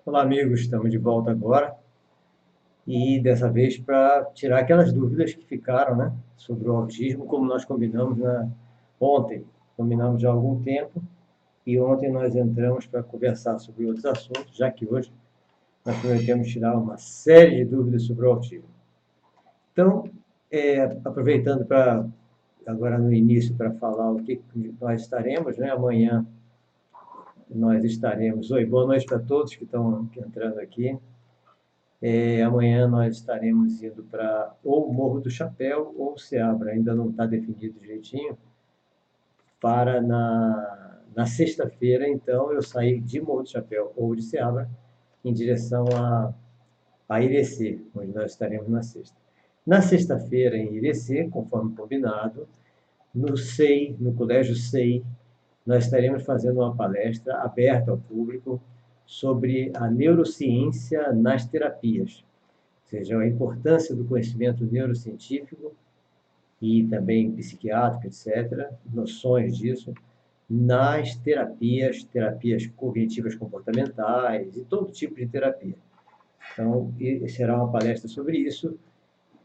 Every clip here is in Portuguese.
Olá, amigos, estamos de volta agora e dessa vez para tirar aquelas dúvidas que ficaram, né, sobre o autismo, como nós combinamos ontem. Combinamos já há algum tempo e ontem nós entramos para conversar sobre outros assuntos, já que hoje nós prometemos tirar uma série de dúvidas sobre o autismo. Então, aproveitando para agora no início para falar o que nós estaremos, né, amanhã nós estaremos. Oi, boa noite para todos que estão entrando aqui. Amanhã nós estaremos indo para ou Morro do Chapéu ou Seabra, ainda não está definido direitinho, para na sexta-feira, então, eu saí de Morro do Chapéu ou de Seabra em direção a Irecê, onde nós estaremos na sexta. Na sexta-feira, em Irecê, conforme combinado, no SEI, no Colégio SEI, nós estaremos fazendo uma palestra aberta ao público sobre a neurociência nas terapias, ou seja, a importância do conhecimento neurocientífico e também psiquiátrico, etc., noções disso, nas terapias, terapias cognitivas comportamentais e todo tipo de terapia. Então, será uma palestra sobre isso,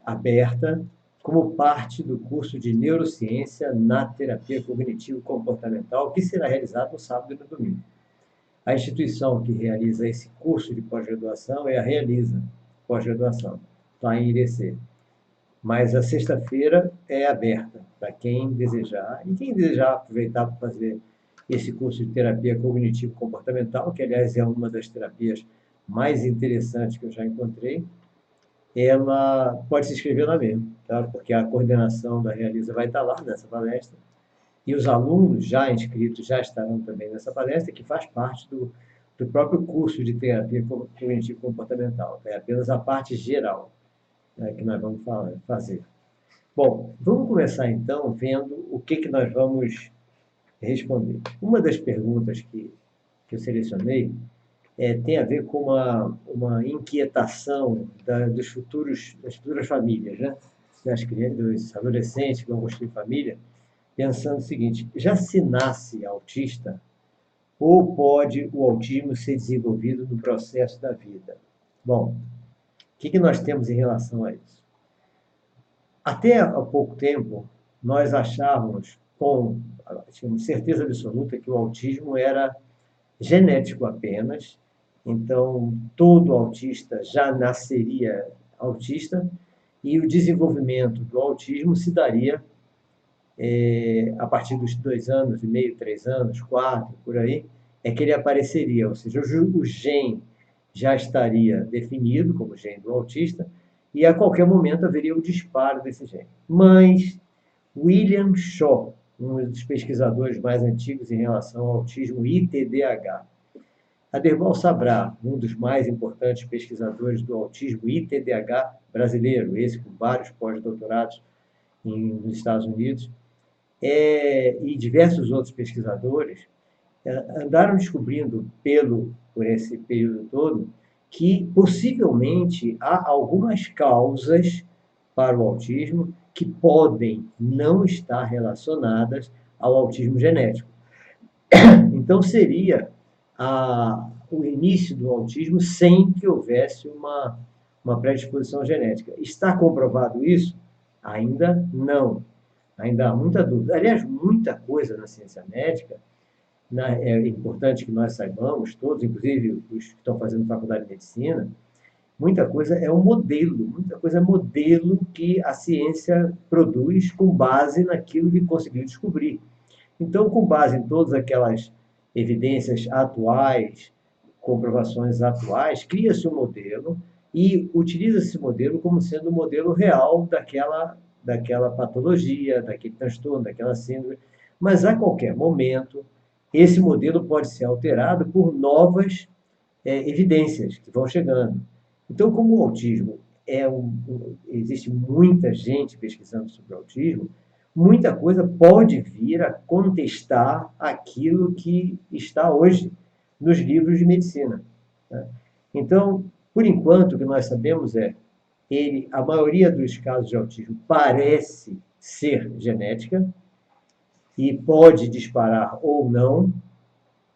aberta, como parte do curso de neurociência na terapia cognitivo-comportamental, que será realizado no sábado e no domingo. A instituição que realiza esse curso de pós-graduação é a Realiza Pós-Graduação, está em Irecê. Mas a sexta-feira é aberta para quem desejar. E quem desejar aproveitar para fazer esse curso de terapia cognitivo-comportamental, que, aliás, é uma das terapias mais interessantes que eu já encontrei, ela pode se inscrever lá mesmo, tá? Porque a coordenação da Realiza vai estar lá nessa palestra e os alunos já inscritos já estarão também nessa palestra, que faz parte do próprio curso de terapia cognitivo-comportamental. É apenas a parte geral, né, que nós vamos fazer. Bom, vamos começar então vendo o que nós vamos responder. Uma das perguntas que eu selecionei tem a ver com uma inquietação das futuras famílias, né? Das crianças, dos adolescentes que vão construir família, pensando o seguinte: já se nasce autista ou pode o autismo ser desenvolvido no processo da vida? Bom, o que nós temos em relação a isso? Até há pouco tempo, nós achávamos, tínhamos certeza absoluta que o autismo era genético apenas, então todo autista já nasceria autista e o desenvolvimento do autismo se daria a partir dos 2 anos e meio, 3 anos, 4, por aí, é que ele apareceria, ou seja, o gene já estaria definido como gene do autista e a qualquer momento haveria o disparo desse gene. Mas William Shaw, um dos pesquisadores mais antigos em relação ao autismo e TDAH, Aderbal Sabra, um dos mais importantes pesquisadores do autismo e TDAH brasileiro, esse com vários pós-doutorados nos Estados Unidos, e diversos outros pesquisadores andaram descobrindo por esse período todo que possivelmente há algumas causas para o autismo que podem não estar relacionadas ao autismo genético. Então seria o início do autismo sem que houvesse uma predisposição genética. Está comprovado isso? Ainda não. Ainda há muita dúvida. Aliás, muita coisa na ciência médica, é importante que nós saibamos, todos, inclusive os que estão fazendo faculdade de medicina, muita coisa é um modelo, muita coisa é modelo que a ciência produz com base naquilo que conseguiu descobrir. Então, com base em todas aquelas evidências atuais, comprovações atuais, cria-se um modelo e utiliza esse modelo como sendo o modelo real daquela patologia, daquele transtorno, daquela síndrome. Mas a qualquer momento, esse modelo pode ser alterado por novas evidências que vão chegando. Então, como o autismo existe muita gente pesquisando sobre o autismo, muita coisa pode vir a contestar aquilo que está hoje nos livros de medicina. Né? Então, por enquanto, o que nós sabemos a maioria dos casos de autismo parece ser genética e pode disparar ou não,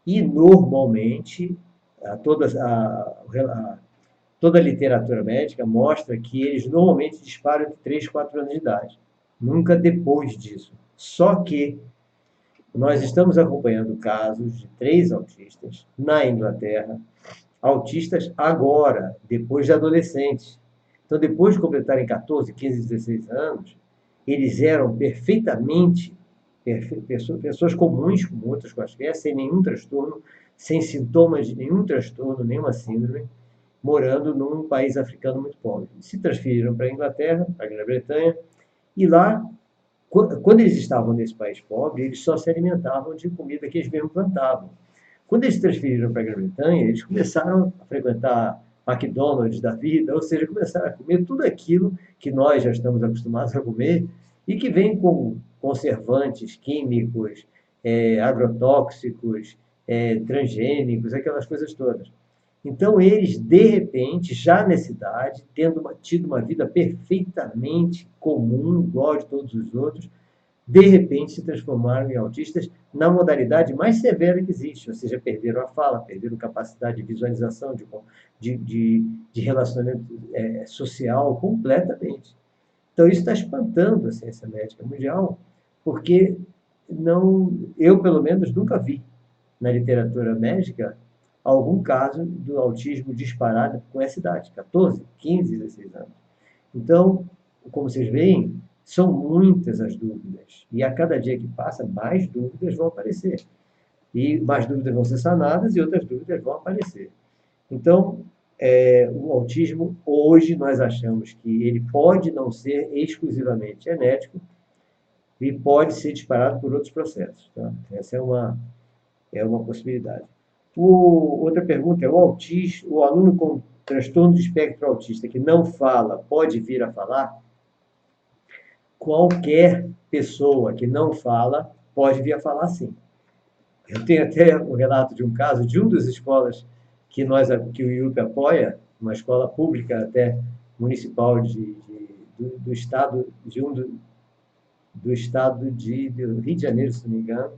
e normalmente toda toda a literatura médica mostra que eles normalmente disparam entre 3 e 4 anos de idade, nunca depois disso. Só que nós estamos acompanhando casos de 3 autistas na Inglaterra, autistas agora, depois de adolescentes. Então, depois de completarem 14, 15, 16 anos, eles eram perfeitamente pessoas comuns, como outras quaisquer, sem nenhum transtorno, sem sintomas de nenhum transtorno, nenhuma síndrome, morando num país africano muito pobre. Se transferiram para a Inglaterra, para a Grã-Bretanha, e lá, quando eles estavam nesse país pobre, eles só se alimentavam de comida que eles mesmos plantavam. Quando eles se transferiram para a Grã-Bretanha, eles começaram a frequentar McDonald's da vida, ou seja, começaram a comer tudo aquilo que nós já estamos acostumados a comer e que vem com conservantes químicos, agrotóxicos, transgênicos, aquelas coisas todas. Então, eles, de repente, já nessa idade, tido uma vida perfeitamente comum, igual de todos os outros, de repente se transformaram em autistas na modalidade mais severa que existe, ou seja, perderam a fala, perderam capacidade de visualização, de relacionamento social completamente. Então, isso está espantando a ciência médica mundial, porque eu, pelo menos, nunca vi na literatura médica algum caso do autismo disparado com essa idade, 14, 15, 16 anos. Então, como vocês veem, são muitas as dúvidas. E a cada dia que passa, mais dúvidas vão aparecer. E mais dúvidas vão ser sanadas e outras dúvidas vão aparecer. Então, o autismo, hoje, nós achamos que ele pode não ser exclusivamente genético e pode ser disparado por outros processos. Tá? Essa é uma possibilidade. Outra pergunta é: o aluno com transtorno de espectro autista que não fala pode vir a falar? Qualquer pessoa que não fala pode vir a falar sim. Eu tenho até um relato de um caso de uma das escolas que o IUP apoia, uma escola pública até municipal do estado do estado do Rio de Janeiro, se não me engano,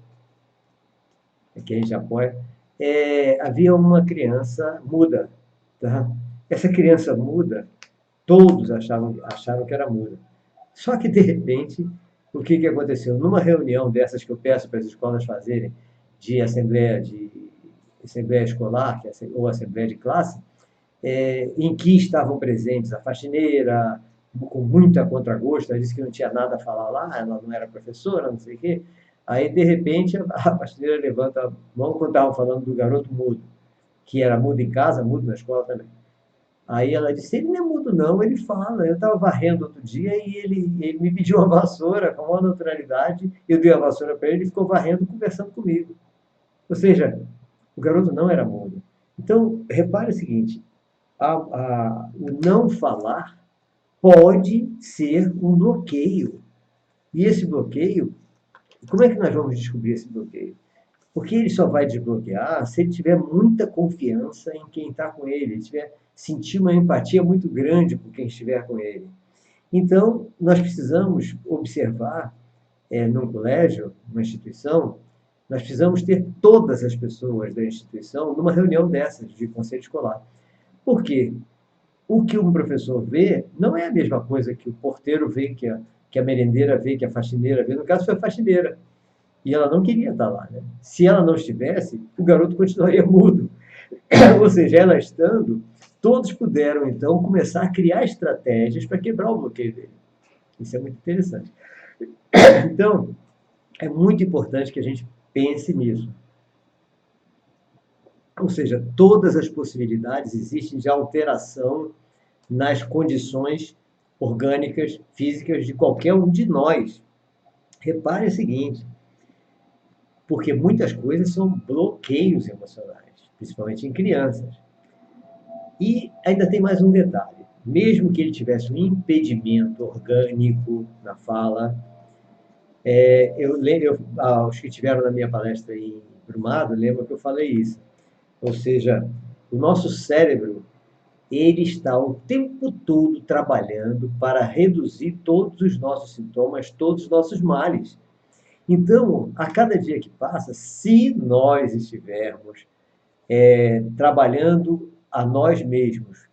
que a gente apoia. Havia uma criança muda. Tá? Essa criança muda, todos acharam que era muda. Só que, de repente, o que aconteceu? Numa reunião dessas que eu peço para as escolas fazerem, de assembleia escolar, ou assembleia de classe, em que estavam presentes a faxineira, com muita contragosto, ela disse que não tinha nada a falar lá, ela não era professora, não sei o quê. Aí, de repente, a faxineira levanta a mão quando estavam falando do garoto mudo, que era mudo em casa, mudo na escola também. Aí ela disse: ele não é mudo, não, ele fala. Eu estava varrendo outro dia e ele me pediu uma vassoura com maior naturalidade. Eu dei a vassoura para ele e ficou varrendo, conversando comigo. Ou seja, o garoto não era mudo. Então, repare o seguinte: o não falar pode ser um bloqueio. E esse bloqueio, como é que nós vamos descobrir esse bloqueio? Porque ele só vai desbloquear se ele tiver muita confiança em quem está com ele, sentir uma empatia muito grande por quem estiver com ele. Então, nós precisamos observar, num colégio, numa instituição, nós precisamos ter todas as pessoas da instituição numa reunião dessas, de conselho escolar. Por quê? O que um professor vê não é a mesma coisa que o porteiro vê, que a merendeira vê, que a faxineira vê. No caso, foi a faxineira. E ela não queria estar lá. Né? Se ela não estivesse, o garoto continuaria mudo. Ou seja, ela estando, todos puderam, então, começar a criar estratégias para quebrar o bloqueio dele. Isso é muito interessante. Então, é muito importante que a gente pense nisso. Ou seja, todas as possibilidades existem de alteração nas condições orgânicas, físicas de qualquer um de nós. Repare o seguinte: porque muitas coisas são bloqueios emocionais, principalmente em crianças. E ainda tem mais um detalhe: mesmo que ele tivesse um impedimento orgânico na fala, aos que tiveram na minha palestra em Brumado, lembro que eu falei isso. Ou seja, o nosso cérebro, ele está o tempo todo trabalhando para reduzir todos os nossos sintomas, todos os nossos males. Então, a cada dia que passa, se nós estivermos trabalhando a nós mesmos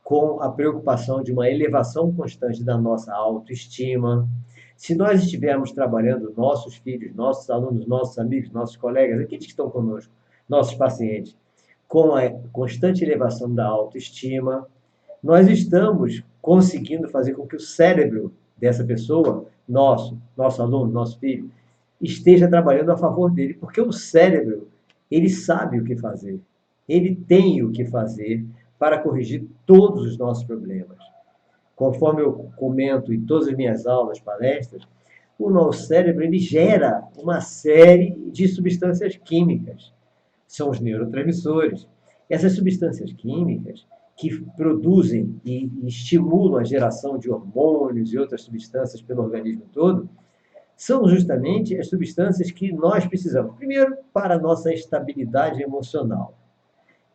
com a preocupação de uma elevação constante da nossa autoestima, se nós estivermos trabalhando nossos filhos, nossos alunos, nossos amigos, nossos colegas, aqueles que estão conosco, nossos pacientes, com a constante elevação da autoestima, nós estamos conseguindo fazer com que o cérebro dessa pessoa, nosso aluno, nosso filho, esteja trabalhando a favor dele, porque o cérebro, ele sabe o que fazer, ele tem o que fazer para corrigir todos os nossos problemas. Conforme eu comento em todas as minhas aulas, palestras, o nosso cérebro ele gera uma série de substâncias químicas. São os neurotransmissores. Essas substâncias químicas que produzem e estimulam a geração de hormônios e outras substâncias pelo organismo todo, são justamente as substâncias que nós precisamos. Primeiro, para a nossa estabilidade emocional.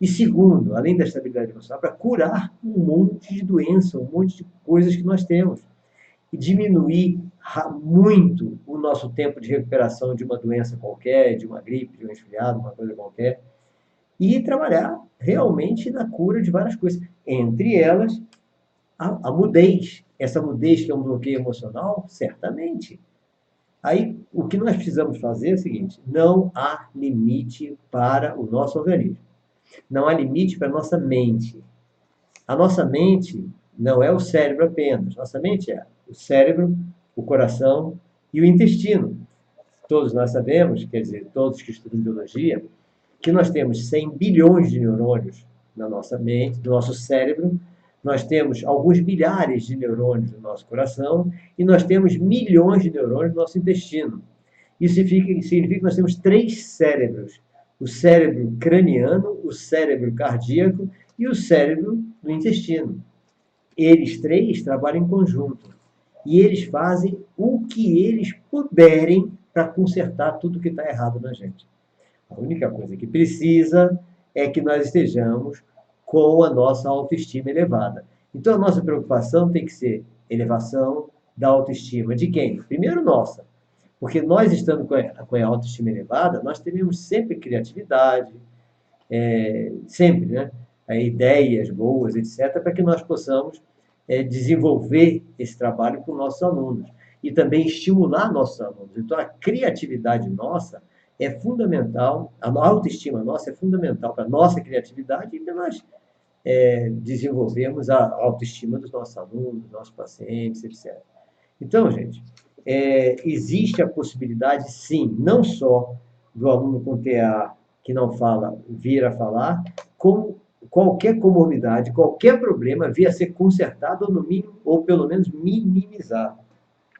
E segundo, além da estabilidade emocional, para curar um monte de doença, um monte de coisas que nós temos. E diminuir muito o nosso tempo de recuperação de uma doença qualquer, de uma gripe, de um resfriado, uma coisa qualquer. E trabalhar realmente na cura de várias coisas. Entre elas, a mudez. Essa mudez que é um bloqueio emocional, certamente. Aí, o que nós precisamos fazer é o seguinte: não há limite para o nosso organismo. Não há limite para a nossa mente. A nossa mente não é o cérebro apenas. Nossa mente é o cérebro, o coração e o intestino. Todos nós sabemos, quer dizer, todos que estudam biologia, que nós temos 100 bilhões de neurônios na nossa mente, no nosso cérebro, nós temos alguns milhares de neurônios no nosso coração e nós temos milhões de neurônios no nosso intestino. Isso significa que nós temos 3 cérebros: o cérebro craniano, o cérebro cardíaco e o cérebro do intestino. Eles 3 trabalham em conjunto e eles fazem o que eles puderem para consertar tudo que está errado na gente. A única coisa que precisa é que nós estejamos com a nossa autoestima elevada. Então, a nossa preocupação tem que ser elevação da autoestima. De quem? Primeiro, nossa. Porque nós, estando com a autoestima elevada, nós teremos sempre criatividade, sempre, né? Ideias boas, etc., para que nós possamos desenvolver esse trabalho com nossos alunos e também estimular nossos alunos. Então, a criatividade nossa é fundamental, a autoestima nossa é fundamental para a nossa criatividade e para nós desenvolvermos a autoestima dos nossos alunos, dos nossos pacientes, etc. Então, gente, existe a possibilidade, sim, não só do aluno com TA que não fala vir a falar, como qualquer comorbidade, qualquer problema vir a ser consertado ou, no mínimo, ou pelo menos minimizado.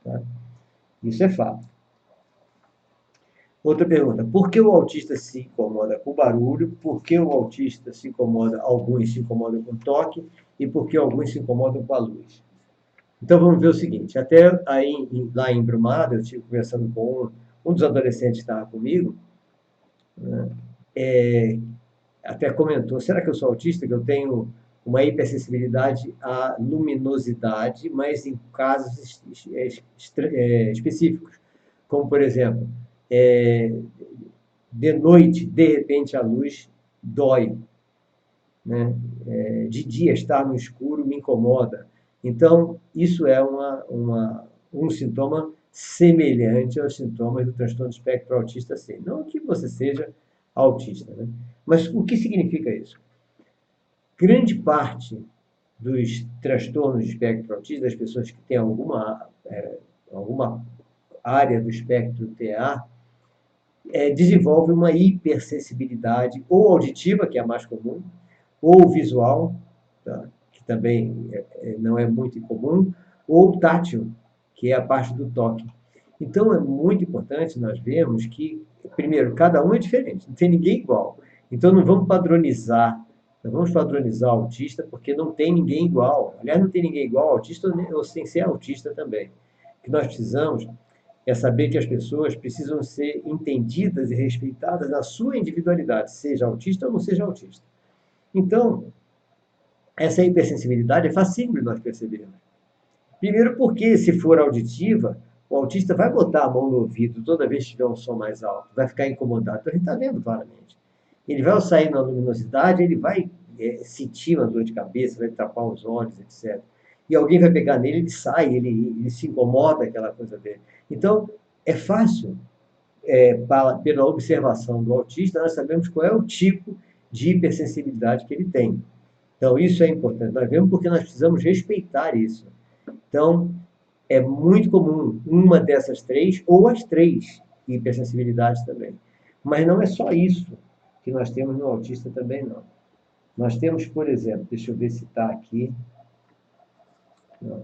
Tá? Isso é fato. Outra pergunta: por que o autista se incomoda com barulho? Por que o autista se incomoda, alguns se incomodam com toque e por que alguns se incomodam com a luz? Então vamos ver o seguinte: até aí, lá em Brumado, eu estive conversando com um dos adolescentes que estava comigo, né, até comentou: será que eu sou autista? Que eu tenho uma hipersensibilidade à luminosidade, mas em casos específicos, como por exemplo, de noite, de repente a luz dói, né? De dia estar no escuro me incomoda. Então, isso é um sintoma semelhante aos sintomas do transtorno do espectro autista, sim. Não que você seja autista, né? Mas o que significa isso? Grande parte dos transtornos de espectro autista, das pessoas que têm alguma área do espectro TA, desenvolve uma hipersensibilidade ou auditiva, que é a mais comum, ou visual, tá? Que também não é muito incomum, ou tátil, que é a parte do toque. Então, é muito importante nós vermos que, primeiro, cada um é diferente, não tem ninguém igual. Então, não vamos padronizar o autista, porque não tem ninguém igual. Aliás, não tem ninguém igual ao autista ou sem ser autista também. O que nós precisamos é saber que as pessoas precisam ser entendidas e respeitadas na sua individualidade, seja autista ou não seja autista. Então, essa hipersensibilidade é fácil de nós percebermos. Primeiro porque, se for auditiva, o autista vai botar a mão no ouvido toda vez que tiver um som mais alto, vai ficar incomodado. Então, a gente está vendo claramente. Ele vai sair na luminosidade, ele vai sentir uma dor de cabeça, vai tapar os olhos, etc. E alguém vai pegar nele, ele sai, ele se incomoda, aquela coisa dele. Então, é fácil, pela observação do autista, nós sabemos qual é o tipo de hipersensibilidade que ele tem. Então, isso é importante. Nós vemos porque nós precisamos respeitar isso. Então, é muito comum uma dessas três, ou as três hipersensibilidades também. Mas não é só isso que nós temos no autista também, não. Nós temos, por exemplo, deixa eu ver se está aqui, não.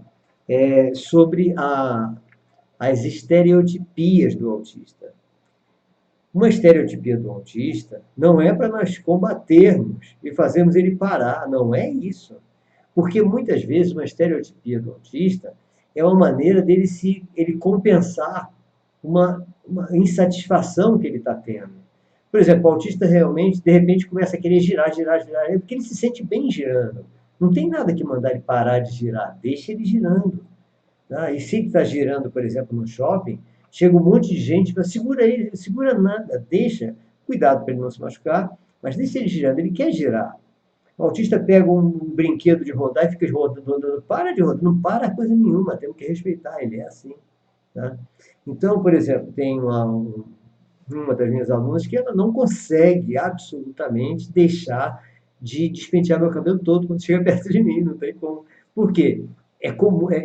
Sobre as estereotipias do autista. Uma estereotipia do autista não é para nós combatermos e fazermos ele parar, não é isso. Porque muitas vezes uma estereotipia do autista é uma maneira ele compensar uma insatisfação que ele está tendo. Por exemplo, o autista realmente, de repente, começa a querer girar, porque ele se sente bem girando. Não tem nada que mandar ele parar de girar, deixa ele girando. Tá? E se ele está girando, por exemplo, no shopping, chega um monte de gente para segura ele, não segura nada, deixa, cuidado para ele não se machucar, mas deixa ele girando, ele quer girar. O autista pega um brinquedo de rodar e fica rodando, para de rodar, não para coisa nenhuma, temos que respeitar, ele é assim. Tá? Então, por exemplo, tem uma das minhas alunas que ela não consegue absolutamente deixar de despentear meu cabelo todo quando chega perto de mim, não tem como. Por quê?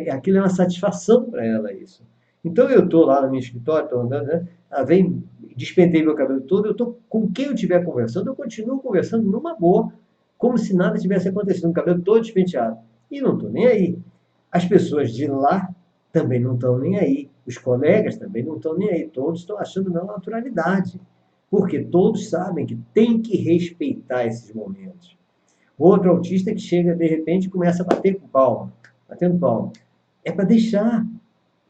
Aquilo é uma satisfação para ela isso. Então eu estou lá no meu escritório, estou andando, né? Ela vem, despentei meu cabelo todo, eu estou com quem eu estiver conversando, eu continuo conversando numa boa, como se nada tivesse acontecido, o cabelo todo despenteado. E não estou nem aí. As pessoas de lá também não estão nem aí. Os colegas também não estão nem aí. Todos estão achando na naturalidade. Porque todos sabem que tem que respeitar esses momentos. Outro autista que chega, de repente, e começa a bater com palma, batendo palma. É para deixar,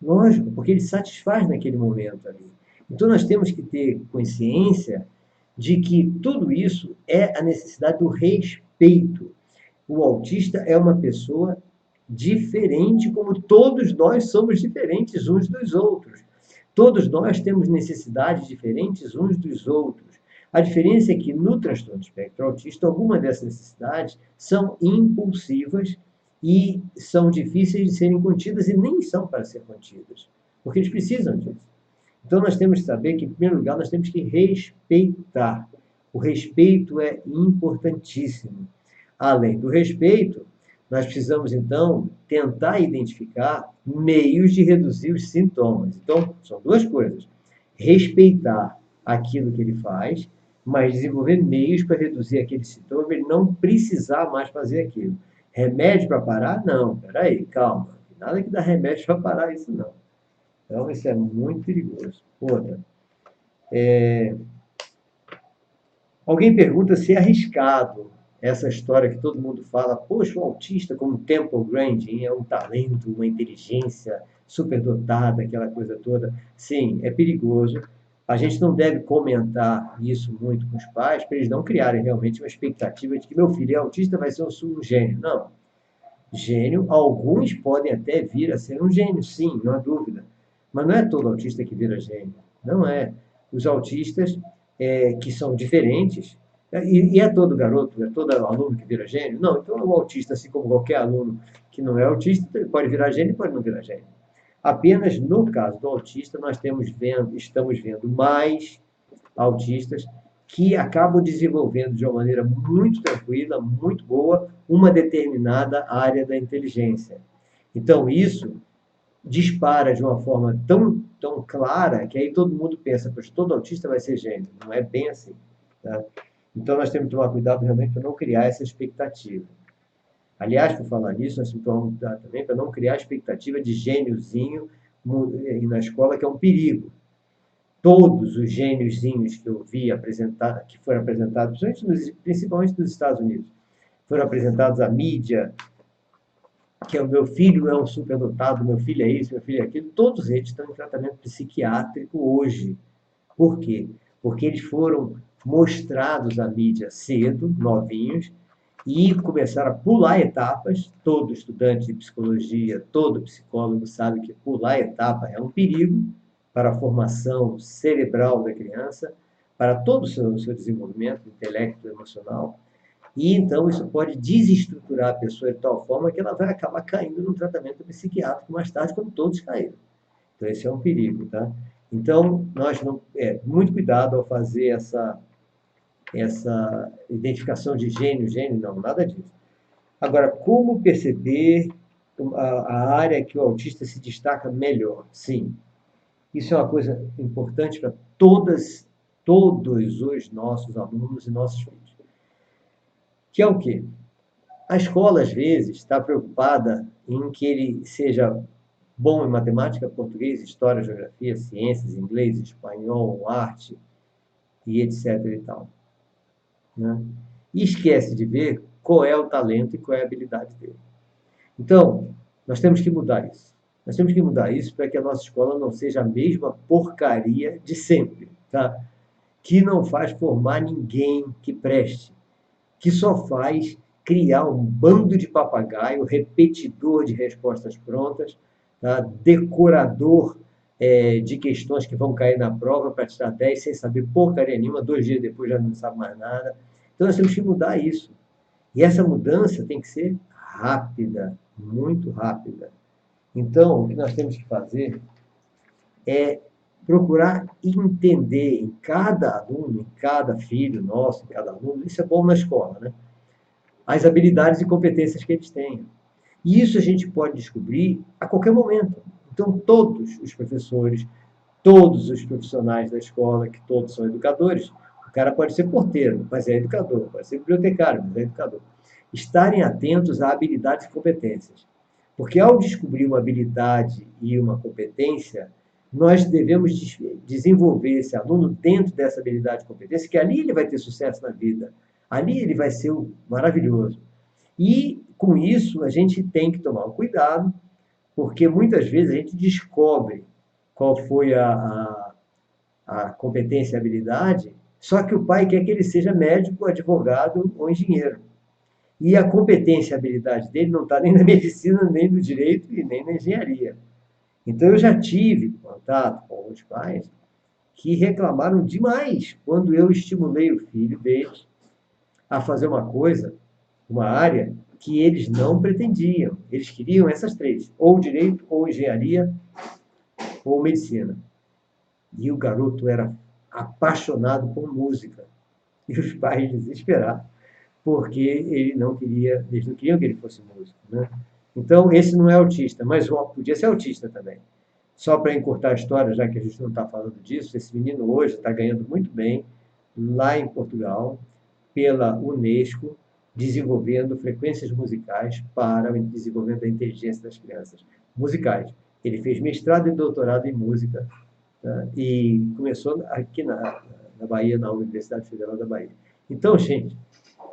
lógico, porque ele satisfaz naquele momento ali. Então nós temos que ter consciência de que tudo isso é a necessidade do respeito. O autista é uma pessoa diferente, como todos nós somos diferentes uns dos outros. Todos nós temos necessidades diferentes uns dos outros. A diferença é que no transtorno de espectro autista, algumas dessas necessidades são impulsivas e são difíceis de serem contidas e nem são para ser contidas, porque eles precisam disso. Então, nós temos que saber que, em primeiro lugar, nós temos que respeitar. O respeito é importantíssimo. Além do respeito, nós precisamos, então, tentar identificar meios de reduzir os sintomas. Então, são duas coisas. Respeitar aquilo que ele faz, mas desenvolver meios para reduzir aquele sintoma, ele não precisar mais fazer aquilo. Remédio para parar? Não, peraí, calma. Nada que dá remédio para parar isso, não. Então, isso é muito perigoso. Outra. Alguém pergunta se é arriscado essa história que todo mundo fala, poxa, o autista como Temple Grandin é um talento, uma inteligência superdotada, aquela coisa toda. Sim, é perigoso. A gente não deve comentar isso muito com os pais, para eles não criarem realmente uma expectativa de que meu filho é autista, vai ser um gênio. Não. Gênio, alguns podem até vir a ser um gênio, sim, não há dúvida. Mas não é todo autista que vira gênio. Não é. Os autistas que são diferentes, e é todo garoto, é todo aluno que vira gênio? Não, então o autista, assim como qualquer aluno que não é autista, ele pode virar gênio e pode não virar gênio. Apenas no caso do autista, nós estamos vendo mais autistas que acabam desenvolvendo de uma maneira muito tranquila, muito boa, uma determinada área da inteligência. Então, isso dispara de uma forma tão clara que aí todo mundo pensa, pois todo autista vai ser gênio. Não é bem assim. Tá? Então, nós temos que tomar cuidado realmente para não criar essa expectativa. Aliás, por falar nisso, nós temos que tomar cuidado também para não criar a expectativa de gêniozinho na escola, que é um perigo. Todos os gêniozinhos que eu vi apresentar, que foram apresentados, principalmente nos Estados Unidos, foram apresentados à mídia, que é o meu filho é um superdotado, meu filho é isso, meu filho é aquilo, todos eles estão em tratamento psiquiátrico hoje. Por quê? Porque eles foram mostrados à mídia cedo, novinhos, e começaram a pular etapas. Todo estudante de psicologia, todo psicólogo sabe que pular etapa é um perigo para a formação cerebral da criança, para todo o seu desenvolvimento intelecto e emocional, e então isso pode desestruturar a pessoa de tal forma que ela vai acabar caindo no tratamento psiquiátrico mais tarde, como todos caíram. Então, esse é um perigo, tá? Então, nós não, muito cuidado ao fazer essa identificação de gênio, não, nada disso. Agora, como perceber a área que o autista se destaca melhor? Sim, isso é uma coisa importante para todos os nossos alunos e nossos filhos. Que é o quê? A escola, às vezes, está preocupada em que ele seja bom em matemática, português, história, geografia, ciências, inglês, espanhol, arte e etc. e tal, né? E esquece de ver qual é o talento e qual é a habilidade dele. Então, nós temos que mudar isso. Nós temos que mudar isso para que a nossa escola não seja a mesma porcaria de sempre, tá? Que não faz formar ninguém que preste, que só faz criar um bando de papagaio, repetidor de respostas prontas, tá? Decorador de questões que vão cair na prova para tirar 10 sem saber porcaria nenhuma, 2 dias depois já não sabe mais nada. Então nós temos que mudar isso. E essa mudança tem que ser rápida, muito rápida. Então, o que nós temos que fazer é procurar entender em cada aluno, em cada filho nosso, em cada aluno, isso é bom na escola, né? As habilidades e competências que eles têm. E isso a gente pode descobrir a qualquer momento. Então, todos os professores, todos os profissionais da escola, que todos são educadores, o cara pode ser porteiro, mas é educador, pode ser bibliotecário, mas é educador, estarem atentos a habilidades e competências. Porque ao descobrir uma habilidade e uma competência, nós devemos desenvolver esse aluno dentro dessa habilidade e competência, que ali ele vai ter sucesso na vida. Ali ele vai ser maravilhoso. E, com isso, a gente tem que tomar um cuidado, porque muitas vezes a gente descobre qual foi a competência e habilidade, só que o pai quer que ele seja médico, advogado ou engenheiro. E a competência e a habilidade dele não está nem na medicina, nem no direito e nem na engenharia. Então, eu já tive contato com alguns pais que reclamaram demais quando eu estimulei o filho deles a fazer uma coisa, uma área que eles não pretendiam. Eles queriam essas três, ou direito, ou engenharia, ou medicina. E o garoto era apaixonado por música. E os pais desesperados, porque eles não queriam que ele fosse músico, né? Então, esse não é autista, mas podia ser autista também. Só para encurtar a história, já que a gente não está falando disso, esse menino hoje está ganhando muito bem lá em Portugal, pela Unesco, desenvolvendo frequências musicais para o desenvolvimento da inteligência das crianças. Musicais. Ele fez mestrado e doutorado em música, tá? E começou aqui na Bahia, na Universidade Federal da Bahia. Então, gente,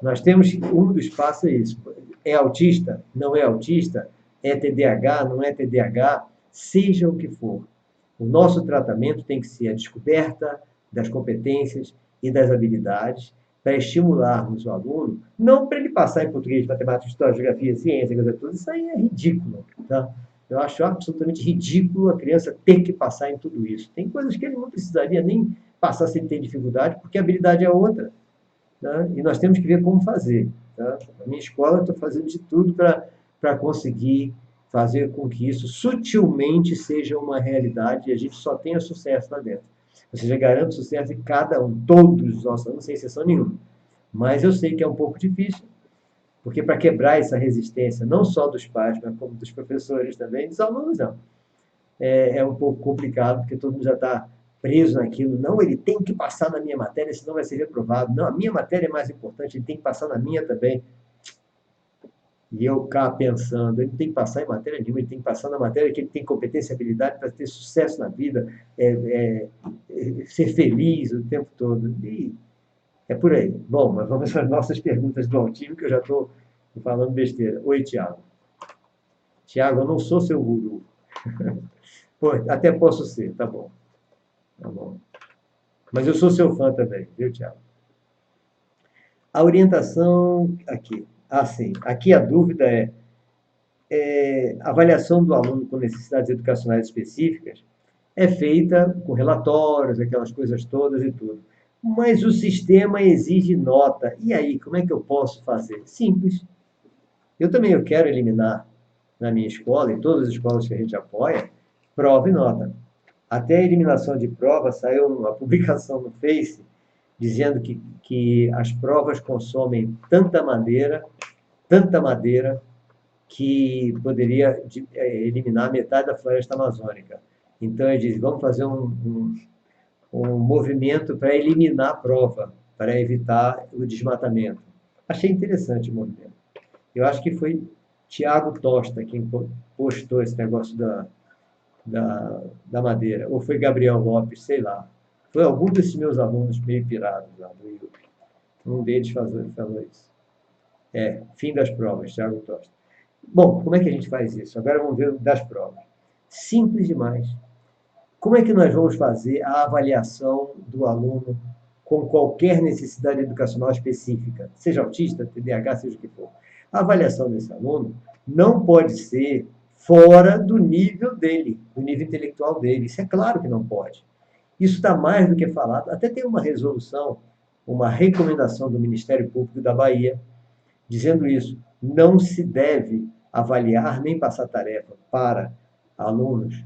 nós temos um dos passos é isso. É autista? Não é autista? É TDAH? Não é TDAH? Seja o que for. O nosso tratamento tem que ser a descoberta das competências e das habilidades para estimularmos o aluno, não para ele passar em português, matemática, história, geografia, ciência, coisa tudo. Isso aí é ridículo, tá? Eu acho absolutamente ridículo a criança ter que passar em tudo isso. Tem coisas que ele não precisaria nem passar sem ter dificuldade, porque a habilidade é outra, né? E nós temos que ver como fazer, tá? Na minha escola, eu estou fazendo de tudo para conseguir fazer com que isso sutilmente seja uma realidade e a gente só tenha sucesso lá dentro. Ou seja, garanto sucesso em cada um, todos os nossos alunos, sem exceção nenhuma. Mas eu sei que é um pouco difícil, porque para quebrar essa resistência, não só dos pais, mas como dos professores também, dos alunos não. É um pouco complicado, porque todo mundo já está preso naquilo. Não, ele tem que passar na minha matéria, senão vai ser reprovado. Não, a minha matéria é mais importante, ele tem que passar na minha também. E eu cá pensando, ele tem que passar em matéria nenhuma, ele tem que passar na matéria que ele tem competência e habilidade para ter sucesso na vida, ser feliz o tempo todo. E é por aí. Bom, mas vamos às nossas perguntas do autismo, que eu já estou falando besteira. Oi, Tiago. Tiago, eu não sou seu guru. Pô, até posso ser, tá bom. Tá bom. Mas eu sou seu fã também, viu, Tiago? A orientação aqui. Ah, sim. Aqui a dúvida a avaliação do aluno com necessidades educacionais específicas é feita com relatórios, aquelas coisas todas e tudo. Mas o sistema exige nota. E aí, como é que eu posso fazer? Simples. Eu quero eliminar na minha escola, em todas as escolas que a gente apoia, prova e nota. Até a eliminação de prova, saiu uma publicação no Face dizendo que as provas consomem tanta madeira, que poderia eliminar metade da floresta amazônica. Então, ele diz, vamos fazer um movimento para eliminar a prova, para evitar o desmatamento. Achei interessante o movimento. Eu acho que foi Tiago Tosta quem postou esse negócio da madeira, ou foi Gabriel Lopes, sei lá. Foi algum desses meus alunos meio pirados lá do IUP. Um deles falou isso. Fim das provas, Tiago Tosta. Bom, como é que a gente faz isso? Agora vamos ver das provas. Simples demais. Como é que nós vamos fazer a avaliação do aluno com qualquer necessidade educacional específica, seja autista, TDAH, seja o que for? A avaliação desse aluno não pode ser fora do nível dele, do nível intelectual dele. Isso é claro que não pode. Isso está mais do que falado. Até tem uma resolução, uma recomendação do Ministério Público da Bahia, dizendo isso. Não se deve avaliar nem passar tarefa para alunos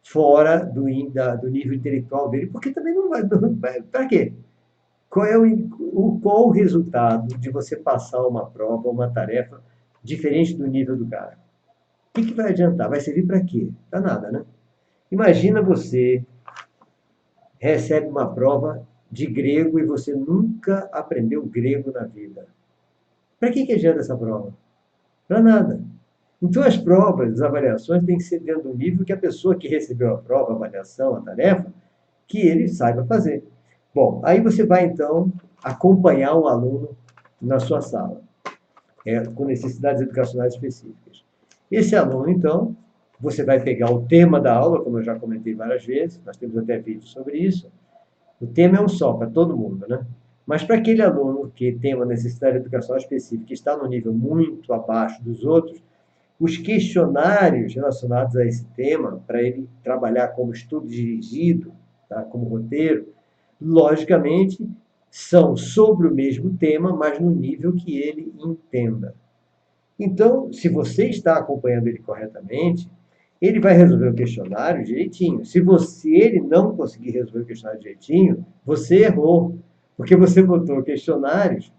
fora do nível intelectual dele, porque também não vai. Para quê? Qual o resultado de você passar uma prova, uma tarefa diferente do nível do cara? O que vai adiantar? Vai servir para quê? Para nada, né? Imagina você recebe uma prova de grego e você nunca aprendeu grego na vida. Para que adianta essa prova? Para nada. Então, as provas, as avaliações têm que ser dentro do nível que a pessoa que recebeu a prova, a avaliação, a tarefa, que ele saiba fazer. Bom, aí você vai, então, acompanhar um aluno na sua sala, com necessidades educacionais específicas. Esse aluno, então, você vai pegar o tema da aula, como eu já comentei várias vezes, nós temos até vídeos sobre isso. O tema é um só para todo mundo, né? Mas para aquele aluno que tem uma necessidade educacional específica, que está no nível muito abaixo dos outros, os questionários relacionados a esse tema, para ele trabalhar como estudo dirigido, tá? Como roteiro, logicamente, são sobre o mesmo tema, mas no nível que ele entenda. Então, se você está acompanhando ele corretamente, ele vai resolver o questionário direitinho. Se ele não conseguir resolver o questionário direitinho, você errou, porque você botou questionários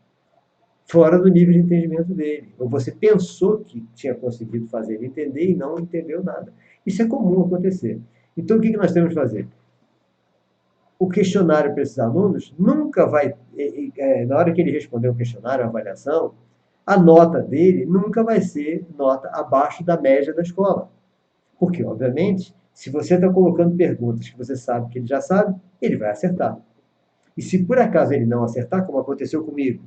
fora do nível de entendimento dele. Ou você pensou que tinha conseguido fazer ele entender e não entendeu nada. Isso é comum acontecer. Então, o que nós temos que fazer? O questionário para esses alunos nunca vai, na hora que ele responder o questionário, a avaliação, a nota dele nunca vai ser nota abaixo da média da escola. Porque, obviamente, se você está colocando perguntas que você sabe que ele já sabe, ele vai acertar. E se por acaso ele não acertar, como aconteceu comigo,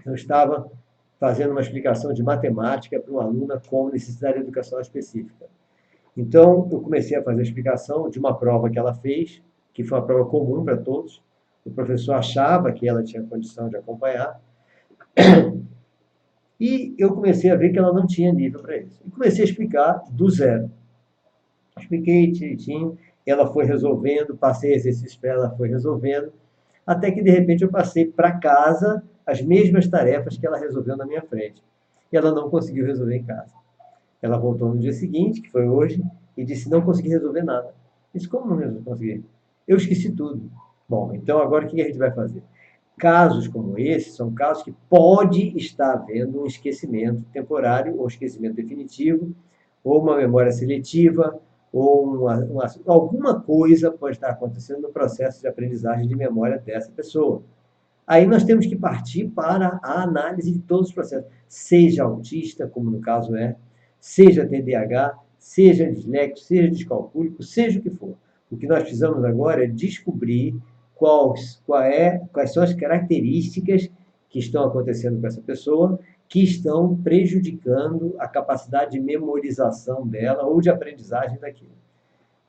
eu estava fazendo uma explicação de matemática para uma aluna com necessidade educacional específica. Então, eu comecei a fazer a explicação de uma prova que ela fez, que foi uma prova comum para todos. O professor achava que ela tinha condição de acompanhar. E eu comecei a ver que ela não tinha nível para isso. E comecei a explicar do zero. Expliquei direitinho, ela foi resolvendo, passei exercícios para ela, foi resolvendo, até que de repente eu passei para casa as mesmas tarefas que ela resolveu na minha frente. E ela não conseguiu resolver em casa. Ela voltou no dia seguinte, que foi hoje, e disse: não consegui resolver nada. Eu disse: como não consegui? Eu esqueci tudo. Bom, então agora o que a gente vai fazer? Casos como esse são casos que pode estar havendo um esquecimento temporário, ou esquecimento definitivo, ou uma memória seletiva, ou alguma coisa pode estar acontecendo no processo de aprendizagem de memória dessa pessoa. Aí nós temos que partir para a análise de todos os processos, seja autista, como no caso seja TDAH, seja disléxico, seja descalcúlico, seja o que for. O que nós precisamos agora é descobrir quais são as características que estão acontecendo com essa pessoa, que estão prejudicando a capacidade de memorização dela ou de aprendizagem daquilo.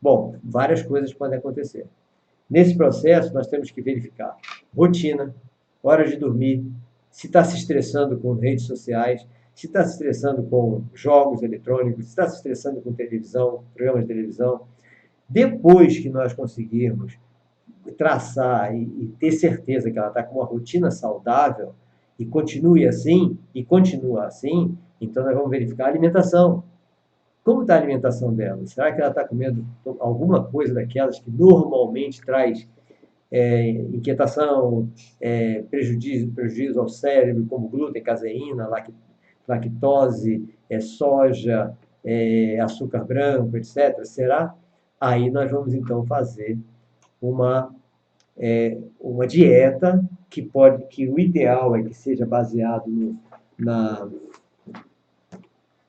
Bom, várias coisas podem acontecer. Nesse processo, nós temos que verificar rotina, horas de dormir, se está se estressando com redes sociais, se está se estressando com jogos eletrônicos, se está se estressando com televisão, programas de televisão. Depois que nós conseguirmos traçar e ter certeza que ela está com uma rotina saudável e continue assim, e continua assim, então nós vamos verificar a alimentação. Como está a alimentação dela? Será que ela está comendo alguma coisa daquelas que normalmente traz inquietação, prejuízo ao cérebro, como glúten, caseína, lactose, soja, açúcar branco, etc. Será? Aí nós vamos então fazer uma, uma dieta que o ideal é que seja baseado na,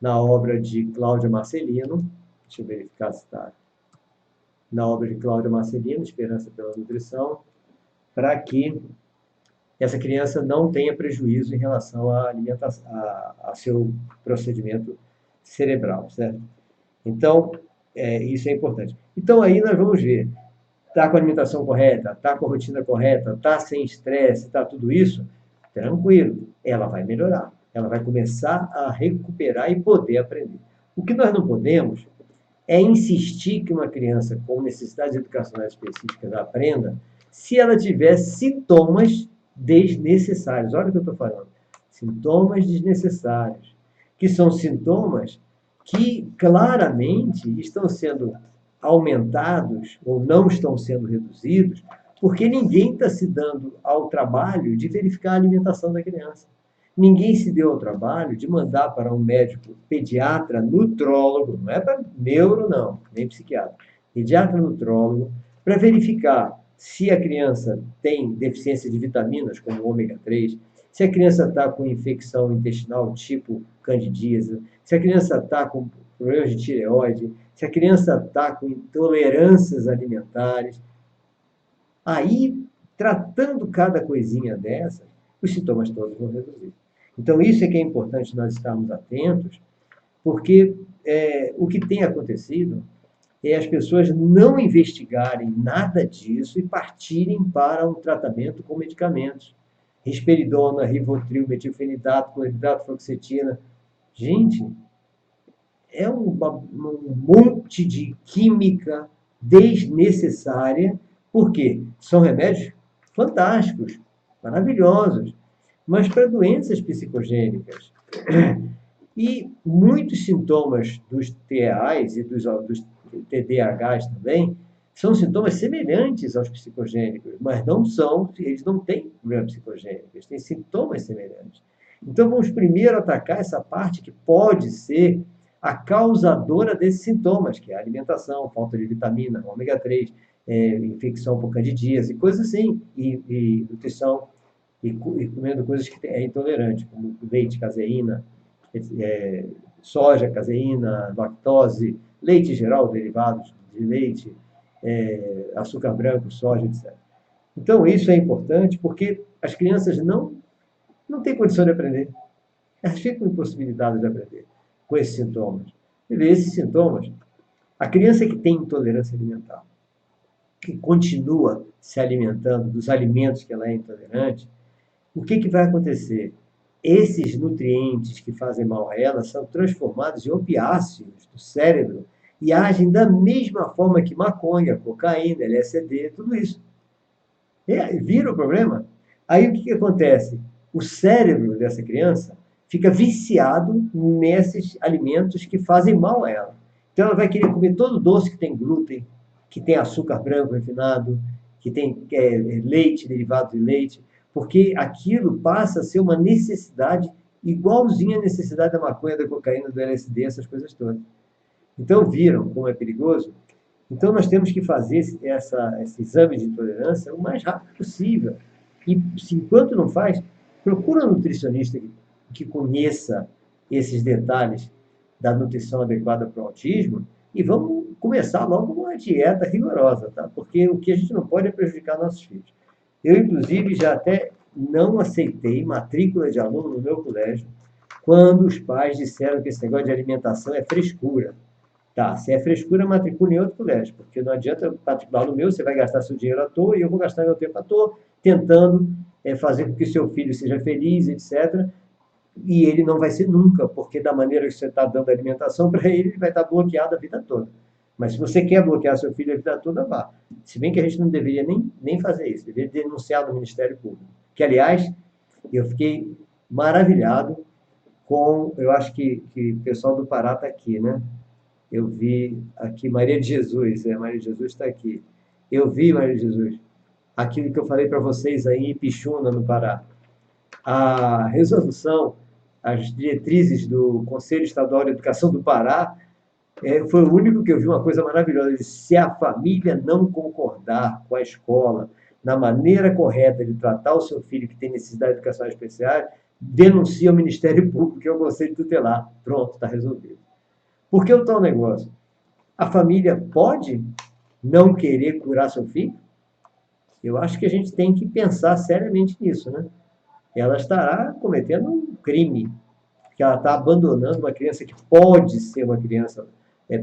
na obra de Cláudia Marcelino. Deixa eu verificar se está na obra de Cláudia Marcelino, Esperança pela Nutrição, para que essa criança não tenha prejuízo em relação à alimentação, a seu procedimento cerebral, certo? Então, isso é importante. Então, aí nós vamos ver, está com a alimentação correta, está com a rotina correta, está sem estresse, está tudo isso, tranquilo, ela vai melhorar, ela vai começar a recuperar e poder aprender. O que nós não podemos é insistir que uma criança com necessidades educacionais específicas aprenda se ela tiver sintomas desnecessários. Olha o que eu estou falando. Sintomas desnecessários, que são sintomas que claramente estão sendo aumentados ou não estão sendo reduzidos, porque ninguém está se dando ao trabalho de verificar a alimentação da criança. Ninguém se deu ao trabalho de mandar para um médico pediatra nutrólogo, não é para neuro, não, nem psiquiatra, pediatra nutrólogo, para verificar se a criança tem deficiência de vitaminas, como ômega 3, se a criança está com infecção intestinal tipo candidíase, se a criança está com problemas de tireoide, se a criança está com intolerâncias alimentares. Aí, tratando cada coisinha dessas, os sintomas todos vão reduzir. Então, isso é que é importante nós estarmos atentos, porque o que tem acontecido é as pessoas não investigarem nada disso e partirem para um tratamento com medicamentos. Risperidona, Rivotril, metilfenidato, cloridrato, fluoxetina. Gente, é um monte de química desnecessária, porque são remédios fantásticos, maravilhosos, mas para doenças psicogênicas. E muitos sintomas dos TEAs e dos TDAHs também são sintomas semelhantes aos psicogênicos, mas não são, eles não têm problema psicogênico, eles têm sintomas semelhantes. Então vamos primeiro atacar essa parte que pode ser a causadora desses sintomas, que é a alimentação, falta de vitamina, ômega 3, infecção por candidíase, coisas assim, e nutrição, e comendo coisas que é intolerante, como leite, caseína, soja, caseína, lactose, leite em geral, derivados de leite, açúcar branco, soja, etc. Então, isso é importante porque as crianças não têm condição de aprender. Elas ficam impossibilitadas de aprender com esses sintomas. E esses sintomas, a criança que tem intolerância alimentar, que continua se alimentando dos alimentos que ela é intolerante, o que vai acontecer? Esses nutrientes que fazem mal a ela são transformados em opiáceos do cérebro e agem da mesma forma que maconha, cocaína, LSD, tudo isso. Vira o problema? Aí o que acontece? O cérebro dessa criança fica viciado nesses alimentos que fazem mal a ela. Então ela vai querer comer todo doce que tem glúten, que tem açúcar branco refinado, que tem leite, derivado de leite, porque aquilo passa a ser uma necessidade igualzinha à necessidade da maconha, da cocaína, do LSD, essas coisas todas. Então viram como é perigoso? Então nós temos que fazer esse exame de intolerância o mais rápido possível. E se enquanto não faz, procura um nutricionista que conheça esses detalhes da nutrição adequada para o autismo e vamos começar logo uma dieta rigorosa, tá? Porque o que a gente não pode é prejudicar nossos filhos. Eu, inclusive, já até não aceitei matrícula de aluno no meu colégio quando os pais disseram que esse negócio de alimentação é frescura. Tá, se é frescura, matricula em outro colégio, porque não adianta matricular no meu, você vai gastar seu dinheiro à toa e eu vou gastar meu tempo à toa tentando fazer com que seu filho seja feliz, etc. E ele não vai ser nunca, porque da maneira que você está dando alimentação para ele, ele vai estar bloqueado a vida toda. Mas se você quer bloquear seu filho a vida toda, vá. Se bem que a gente não deveria nem fazer isso, deveria denunciar no Ministério Público. Que, aliás, eu fiquei maravilhado com, eu acho que o pessoal do Pará está aqui, né? Eu vi aqui Maria de Jesus, Maria de Jesus está aqui. Eu vi, Maria de Jesus, aquilo que eu falei para vocês aí em Pixuna, no Pará. A resolução, as diretrizes do Conselho Estadual de Educação do Pará, foi o único que eu vi uma coisa maravilhosa. Ele disse, se a família não concordar com a escola na maneira correta de tratar o seu filho que tem necessidade de educação especial, denuncia ao Ministério Público, que é o Conselho Tutelar. Pronto, está resolvido. Por que o tal negócio? A família pode não querer curar seu filho? Eu acho que a gente tem que pensar seriamente nisso, né? Ela estará cometendo um crime, porque ela está abandonando uma criança que pode ser uma criança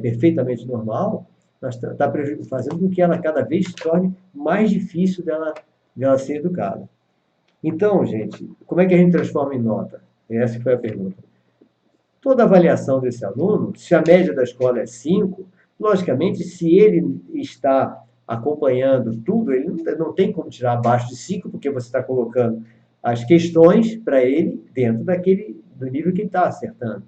perfeitamente normal, mas está fazendo com que ela cada vez se torne mais difícil dela ser educada. Então, gente, como é que a gente transforma em nota? Essa foi a pergunta. Toda avaliação desse aluno, se a média da escola é 5, logicamente, se ele está acompanhando tudo, ele não tem como tirar abaixo de 5, porque você está colocando as questões para ele dentro do nível que ele está acertando.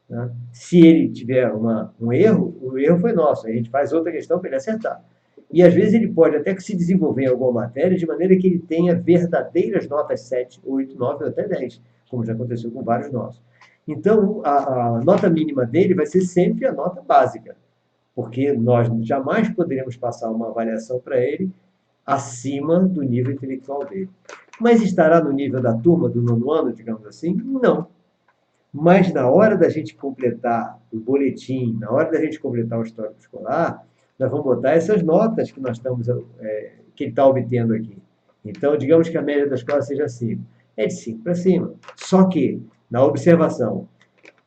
Né? Se ele tiver um erro, o erro foi nosso, a gente faz outra questão para ele acertar. E às vezes ele pode até que se desenvolver em alguma matéria de maneira que ele tenha verdadeiras notas 7, 8, 9 ou até 10, como já aconteceu com vários nossos. Então, a nota mínima dele vai ser sempre a nota básica, porque nós jamais poderemos passar uma avaliação para ele acima do nível intelectual dele. Mas estará no nível da turma do nono ano, digamos assim? Não. Mas na hora da gente completar o boletim, na hora da gente completar o histórico escolar, nós vamos botar essas notas que nós estamos, que ele está obtendo aqui. Então, digamos que a média da escola seja 5. É de 5 para cima. Só que, na observação,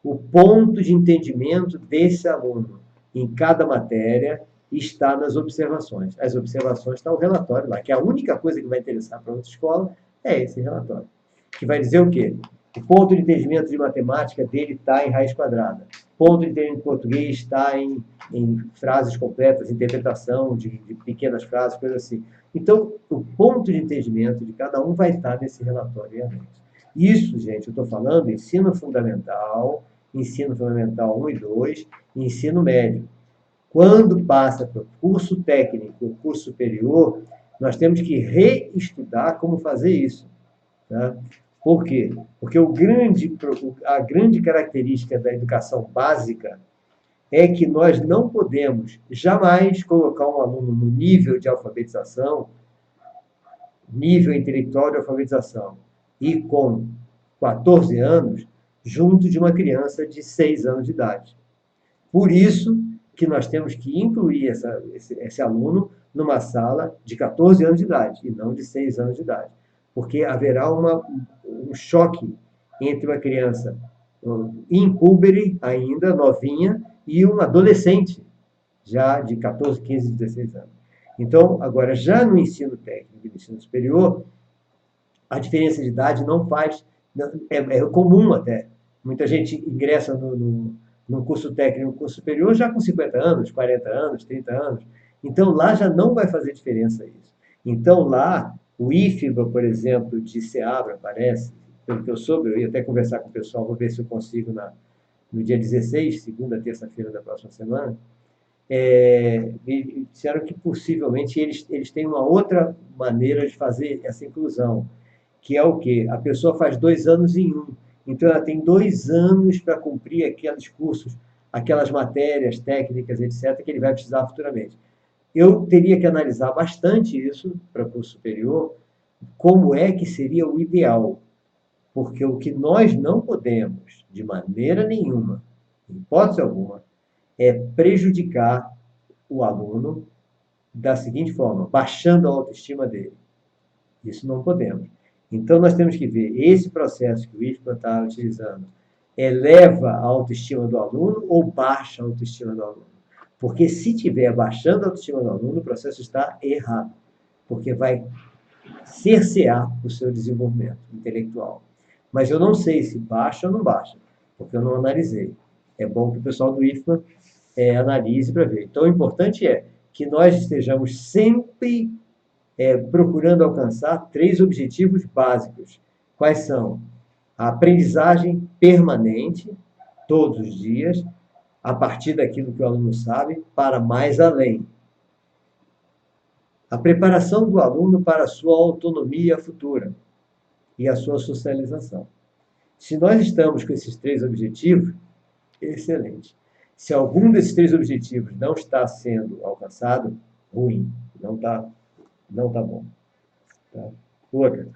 o ponto de entendimento desse aluno em cada matéria está nas observações. As observações está o relatório lá, que a única coisa que vai interessar para outra escola é esse relatório. Que vai dizer o quê? O ponto de entendimento de matemática dele está em raiz quadrada. O ponto de entendimento de português está em frases completas, interpretação de pequenas frases, coisas assim. Então, o ponto de entendimento de cada um vai estar nesse relatório. Isso, gente, eu estou falando ensino fundamental 1 e 2, e ensino médio. Quando passa para o curso técnico, o curso superior, nós temos que reestudar como fazer isso. Tá? Por quê? Porque a grande característica da educação básica é que nós não podemos jamais colocar um aluno no nível de alfabetização, nível intelectual de alfabetização, e com 14 anos, junto de uma criança de 6 anos de idade. Por isso que nós temos que incluir esse aluno numa sala de 14 anos de idade, e não de 6 anos de idade. Porque haverá um choque entre uma criança incúbere, ainda novinha, e um adolescente, já de 14, 15, 16 anos. Então, agora, já no ensino técnico e no ensino superior, a diferença de idade não faz. É comum até. Muita gente ingressa no curso técnico, no curso superior, já com 50 anos, 40 anos, 30 anos. Então, lá já não vai fazer diferença isso. Então, lá, o IFBA, por exemplo, de Seabra, parece, pelo que eu soube, eu ia até conversar com o pessoal, vou ver se eu consigo no dia 16, segunda, terça-feira da próxima semana, me disseram que possivelmente eles têm uma outra maneira de fazer essa inclusão, que é o quê? A pessoa faz 2 anos em um. Então, ela tem 2 anos para cumprir aqueles cursos, aquelas matérias técnicas, etc., que ele vai precisar futuramente. Eu teria que analisar bastante isso para o curso superior, como é que seria o ideal. Porque o que nós não podemos, de maneira nenhuma, em hipótese alguma, é prejudicar o aluno da seguinte forma, baixando a autoestima dele. Isso não podemos. Então, nós temos que ver esse processo que o IFPA está utilizando eleva a autoestima do aluno ou baixa a autoestima do aluno? Porque se estiver baixando a autoestima do aluno, o processo está errado, porque vai cercear o seu desenvolvimento intelectual. Mas eu não sei se baixa ou não baixa, porque eu não analisei. É bom que o pessoal do IFPA analise para ver. Então, o importante é que nós estejamos sempre procurando alcançar 3 objetivos básicos. Quais são? A aprendizagem permanente, todos os dias, a partir daquilo que o aluno sabe, para mais além. A preparação do aluno para a sua autonomia futura e a sua socialização. Se nós estamos com esses 3 objetivos, excelente. Se algum desses 3 objetivos não está sendo alcançado, ruim, não tá bom. Tá? Outra,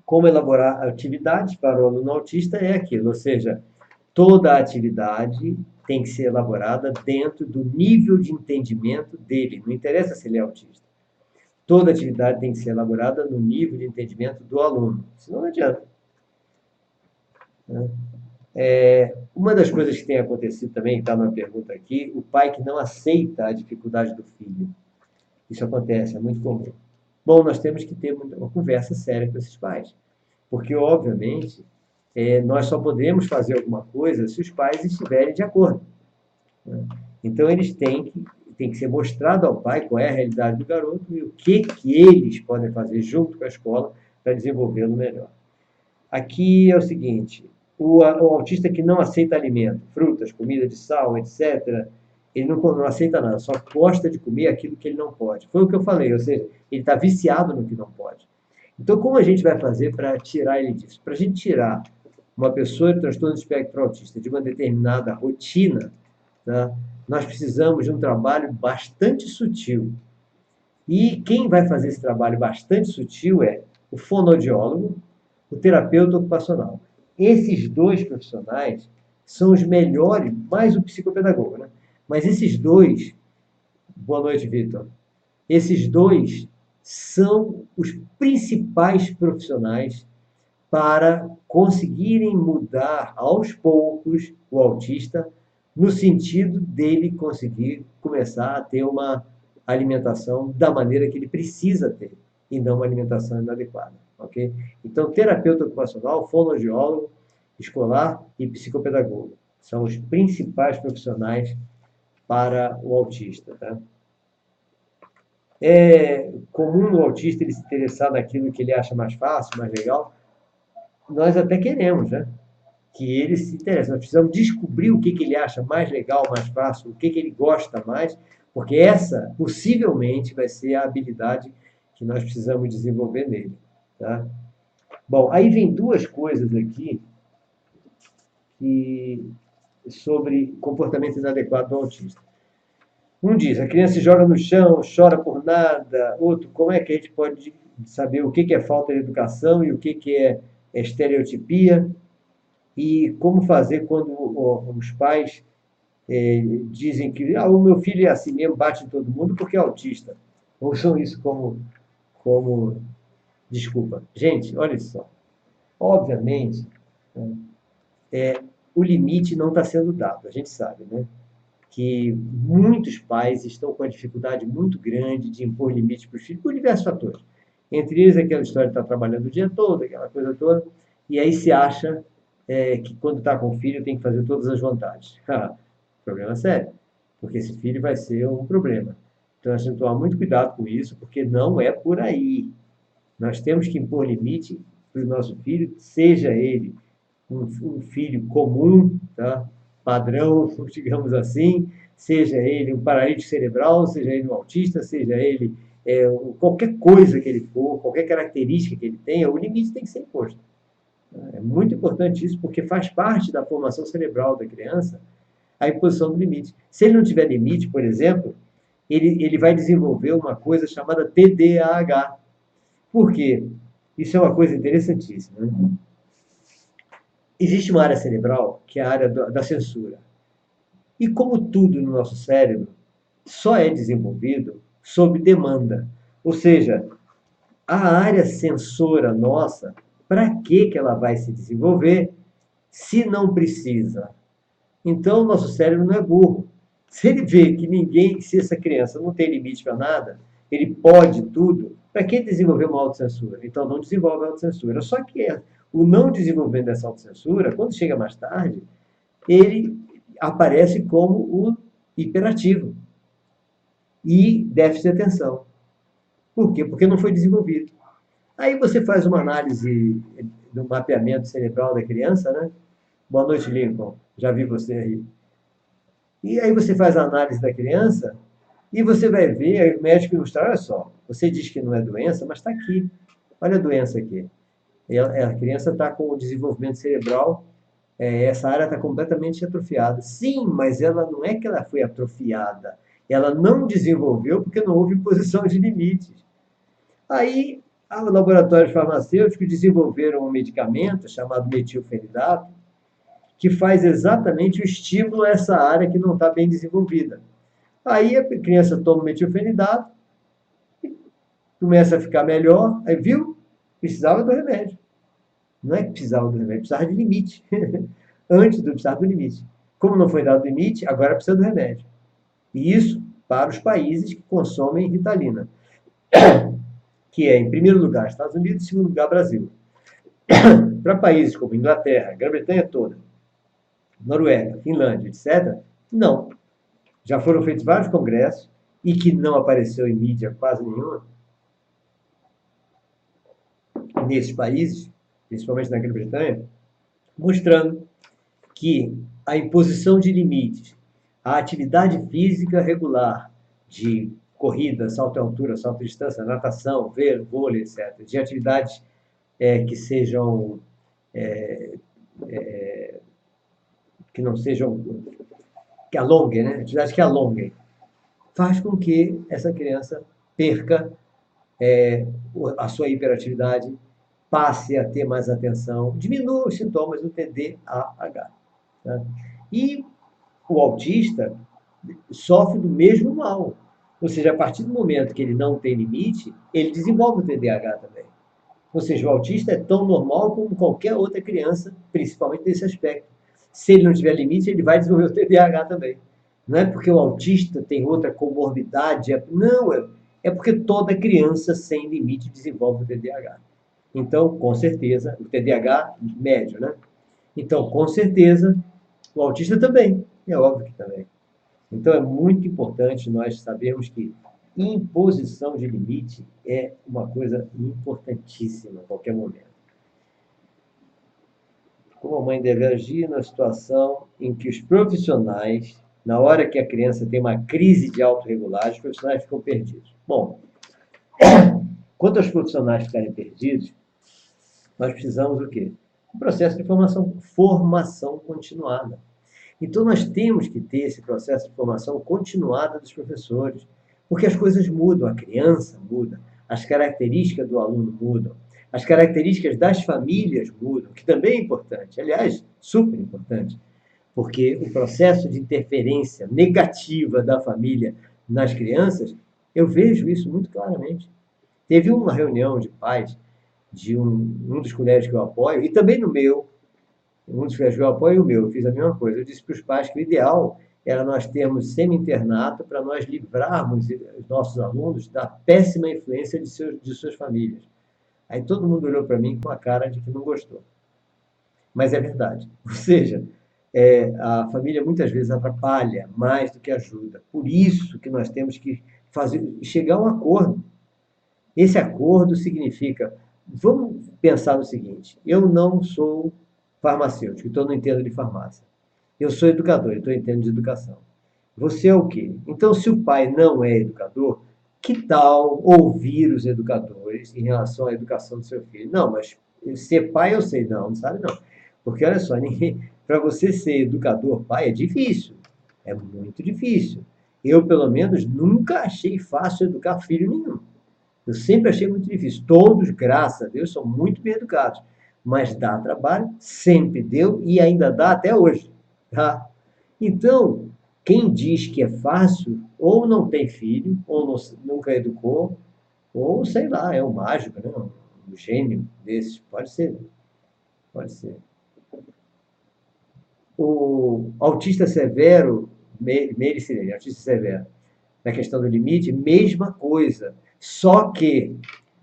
como elaborar atividades para o aluno autista é aquilo, ou seja, toda a atividade tem que ser elaborada dentro do nível de entendimento dele, não interessa se ele é autista. Toda atividade tem que ser elaborada no nível de entendimento do aluno, senão não adianta. Uma das coisas que tem acontecido também, está na pergunta aqui, o pai que não aceita a dificuldade do filho. Isso acontece, é muito comum. Bom, nós temos que ter uma conversa séria com esses pais, porque, obviamente, nós só podemos fazer alguma coisa se os pais estiverem de acordo. Né? Então, eles tem que ser mostrado ao pai qual é a realidade do garoto e o que eles podem fazer junto com a escola para desenvolvê-lo melhor. Aqui é o seguinte, o autista que não aceita alimento, frutas, comida de sal, etc., ele não aceita nada, só gosta de comer aquilo que ele não pode. Foi o que eu falei, ou seja, ele está viciado no que não pode. Então, como a gente vai fazer para tirar ele disso? Para a gente tirar uma pessoa de transtorno de espectro autista de uma determinada rotina, tá? Nós precisamos de um trabalho bastante sutil. E quem vai fazer esse trabalho bastante sutil é o fonoaudiólogo, o terapeuta ocupacional. Esses 2 profissionais são os melhores, mais o psicopedagogo, né? Mas esses 2, boa noite, Vitor, esses 2 são os principais profissionais para conseguirem mudar aos poucos o autista, no sentido dele conseguir começar a ter uma alimentação da maneira que ele precisa ter, e não uma alimentação inadequada. Okay? Então, terapeuta ocupacional, fonoaudiólogo, escolar e psicopedagogo são os principais profissionais para o autista. Tá? É comum o autista ele se interessar naquilo que ele acha mais fácil, mais legal. Nós até queremos, né? Que ele se interesse. Nós precisamos descobrir o que ele acha mais legal, mais fácil, o que ele gosta mais, porque essa possivelmente vai ser a habilidade que nós precisamos desenvolver nele. Tá? Bom, aí vem 2 coisas aqui sobre comportamento inadequado do autista. Um diz, a criança se joga no chão, chora por nada. Outro, como é que a gente pode saber o que é falta de educação e o que é estereotipia? E como fazer quando os pais dizem que o meu filho é assim mesmo, bate em todo mundo porque é autista. Ouçam isso como desculpa. Gente, olha só. Obviamente, o limite não está sendo dado, a gente sabe, né? Que muitos pais estão com uma dificuldade muito grande de impor limites para os filhos por diversos fatores. Entre eles, aquela história de estar trabalhando o dia todo, aquela coisa toda, e aí se acha que quando está com o filho tem que fazer todas as vontades. Problema sério, porque esse filho vai ser um problema. Então, nós temos que tomar muito cuidado com isso, porque não é por aí. Nós temos que impor limite para o nosso filho, seja ele um filho comum, tá? Padrão, digamos assim, seja ele um paralítico cerebral, seja ele um autista, seja ele qualquer coisa que ele for, qualquer característica que ele tenha, o limite tem que ser imposto. É muito importante isso, porque faz parte da formação cerebral da criança a imposição do limite. Se ele não tiver limite, por exemplo, ele vai desenvolver uma coisa chamada TDAH. Por quê? Isso é uma coisa interessantíssima. Né? Existe uma área cerebral, que é a área da censura. E como tudo no nosso cérebro, só é desenvolvido sob demanda. Ou seja, a área sensora nossa, para que ela vai se desenvolver se não precisa? Então, o nosso cérebro não é burro. Se ele vê que se essa criança não tem limite para nada, ele pode tudo, para que desenvolver uma autocensura? Então, não desenvolve a autocensura. Só que o não desenvolvimento dessa autocensura, quando chega mais tarde, ele aparece como o hiperativo e déficit de atenção. Por quê? Porque não foi desenvolvido. Aí você faz uma análise do mapeamento cerebral da criança, né? Boa noite, Lincoln. Já vi você aí. E aí você faz a análise da criança e você vai ver, aí o médico mostrar, olha só, você diz que não é doença, mas está aqui. Olha a doença aqui. A criança está com o desenvolvimento cerebral, essa área está completamente atrofiada. Sim, mas ela não é que ela foi atrofiada. Ela não desenvolveu porque não houve imposição de limites. Aí, os laboratórios farmacêuticos desenvolveram um medicamento chamado metilfenidato, que faz exatamente o estímulo a essa área que não está bem desenvolvida. Aí a criança toma metilfenidato, começa a ficar melhor, aí viu? Precisava do remédio. Não é que precisava do remédio, precisava de limite. Antes do precisar do limite. Como não foi dado limite, agora precisa do remédio. E isso para os países que consomem Ritalina, que é, em primeiro lugar, Estados Unidos, em segundo lugar, Brasil. Para países como Inglaterra, Grã-Bretanha toda, Noruega, Finlândia, etc., não. Já foram feitos vários congressos e que não apareceu em mídia quase nenhuma nesses países, principalmente na Grã-Bretanha, mostrando que a imposição de limites à atividade física regular de corrida, salto em altura, salto em distância, natação, vôlei, etc., de atividades que sejam que não sejam que alonguem, né? Atividades que alonguem, faz com que essa criança perca a sua hiperatividade, passe a ter mais atenção, diminua os sintomas do TDAH. Tá? E o autista sofre do mesmo mal. Ou seja, a partir do momento que ele não tem limite, ele desenvolve o TDAH também. Ou seja, o autista é tão normal como qualquer outra criança, principalmente nesse aspecto. Se ele não tiver limite, ele vai desenvolver o TDAH também. Não é porque o autista tem outra comorbidade, não, é porque toda criança sem limite desenvolve o TDAH. Então, com certeza, o TDAH médio, né? Então, com certeza, o autista também, é óbvio que também. Então, é muito importante nós sabermos que imposição de limite é uma coisa importantíssima a qualquer momento. Como a mãe deve agir na situação em que os profissionais, na hora que a criança tem uma crise de autorregulagem, os profissionais ficam perdidos. Bom, quanto aos profissionais ficarem perdidos, nós precisamos o quê? Um processo de formação continuada. Então, nós temos que ter esse processo de formação continuada dos professores, porque as coisas mudam, a criança muda, as características do aluno mudam, as características das famílias mudam, que também é importante, aliás, super importante, porque o processo de interferência negativa da família nas crianças, eu vejo isso muito claramente. Teve uma reunião de pais de um dos colégios que eu apoio, e também no meu, um dos colégios que eu apoio e o meu, eu fiz a mesma coisa. Eu disse para os pais que o ideal era nós termos semi-internato para nós livrarmos os nossos alunos da péssima influência de suas famílias. Aí todo mundo olhou para mim com a cara de que não gostou. Mas é verdade. Ou seja, a família muitas vezes atrapalha mais do que ajuda. Por isso que nós temos que chegar a um acordo. Esse acordo significa, vamos pensar no seguinte, eu não sou farmacêutico, então não entendo de farmácia. Eu sou educador, então entendo de educação. Você é o quê? Então, se o pai não é educador, que tal ouvir os educadores em relação à educação do seu filho? Não, mas ser pai eu sei, não sabe não. Porque olha só, para você ser educador pai é difícil, é muito difícil. Eu, pelo menos, nunca achei fácil educar filho nenhum. Eu sempre achei muito difícil. Todos, graças a Deus, são muito bem educados. Mas dá trabalho, sempre deu e ainda dá até hoje. Tá? Então, quem diz que é fácil, ou não tem filho, ou nunca educou, ou sei lá, é um mágico, né? Um gênio desse. Pode ser. Pode ser. O autista severo, autista severo, na questão do limite, mesma coisa. Só que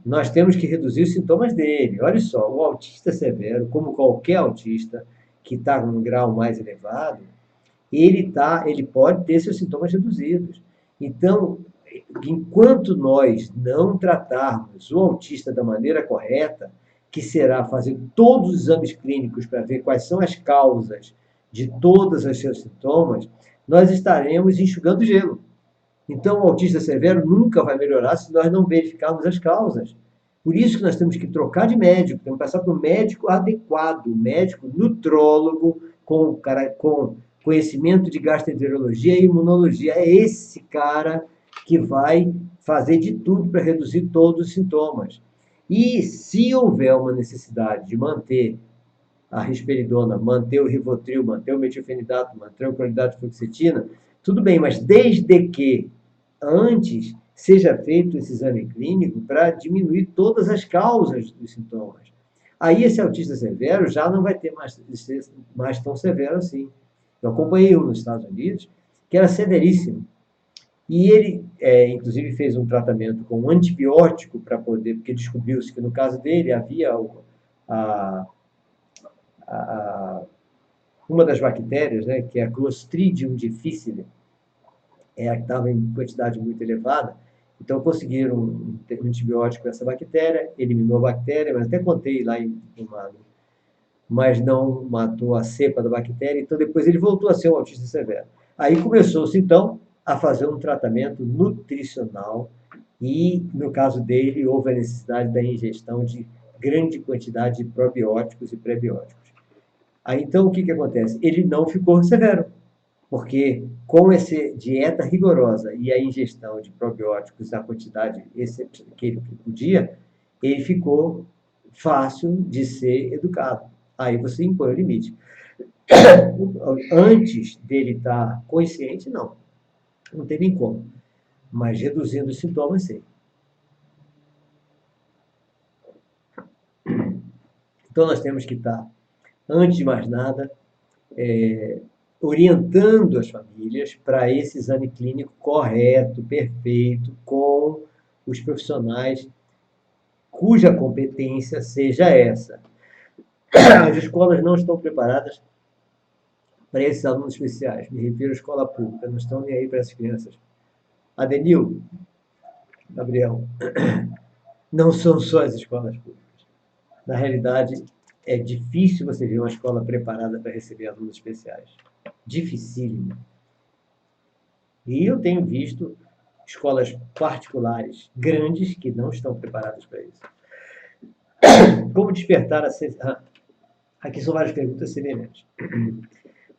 nós temos que reduzir os sintomas dele. Olha só, o autista severo, como qualquer autista, que está num grau mais elevado, ele pode ter seus sintomas reduzidos. Então, enquanto nós não tratarmos o autista da maneira correta, que será fazer todos os exames clínicos para ver quais são as causas de todos os seus sintomas, nós estaremos enxugando gelo. Então, o autista severo nunca vai melhorar se nós não verificarmos as causas. Por isso que nós temos que trocar de médico, temos que passar para o médico adequado, o médico nutrólogo, com conhecimento de gastroenterologia e imunologia. É esse cara que vai fazer de tudo para reduzir todos os sintomas. E se houver uma necessidade de manter a risperidona, manter o Rivotril, manter o metilfenidato, manter o cloridato de fluoxetina, tudo bem, mas desde que antes seja feito esse exame clínico para diminuir todas as causas dos sintomas. Aí esse autista severo já não vai ter mais tão severo assim. Eu acompanhei um nos Estados Unidos que era severíssimo. E ele, inclusive, fez um tratamento com um antibiótico para poder, porque descobriu-se que no caso dele havia a, uma das bactérias, né, que é a Clostridium difficile, que estava em quantidade muito elevada. Então, conseguiram um antibiótico para essa bactéria, eliminou a bactéria, mas até contei lá mas não matou a cepa da bactéria. Então, depois ele voltou a ser um autista severo. Aí começou-se, então, a fazer um tratamento nutricional e, no caso dele, houve a necessidade da ingestão de grande quantidade de probióticos e prebióticos. Aí, então, o que acontece? Ele não ficou severo, porque com essa dieta rigorosa e a ingestão de probióticos na quantidade que ele podia, ele ficou fácil de ser educado. Aí você impõe o limite. Antes dele estar consciente, não tem nem como. Mas reduzindo os sintomas, sim. Então nós temos que estar, antes de mais nada, orientando as famílias para esse exame clínico correto, perfeito, com os profissionais cuja competência seja essa. As escolas não estão preparadas para esses alunos especiais, me refiro à escola pública, não estão nem aí para essas crianças. Adenil, Gabriel, não são só as escolas públicas. Na realidade, é difícil você ver uma escola preparada para receber alunos especiais. Dificílimo. E eu tenho visto escolas particulares grandes que não estão preparadas para isso. Como despertar a... Aqui são várias perguntas semelhantes.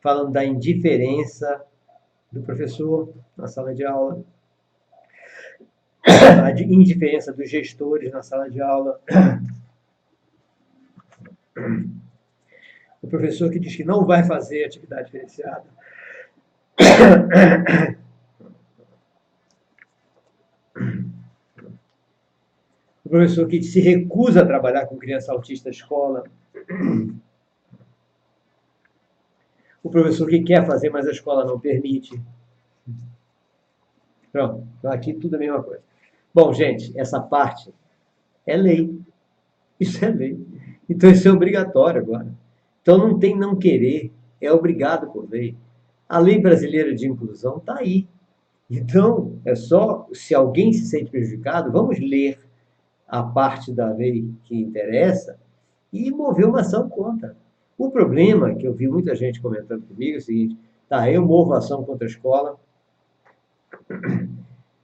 Falando da indiferença do professor na sala de aula, a indiferença dos gestores na sala de aula, o professor que diz que não vai fazer atividade diferenciada, o professor que se recusa a trabalhar com criança autista na escola, o professor que quer fazer, mas a escola não permite. Pronto, então aqui tudo a mesma coisa. Bom, gente, essa parte é lei. Isso é lei. Então isso é obrigatório agora. Então não tem não querer, é obrigado por lei. A lei brasileira de inclusão está aí. Então, é só, se alguém se sente prejudicado, vamos ler a parte da lei que interessa e mover uma ação contra. O problema, que eu vi muita gente comentando comigo, é o seguinte: tá, eu movo ação contra a escola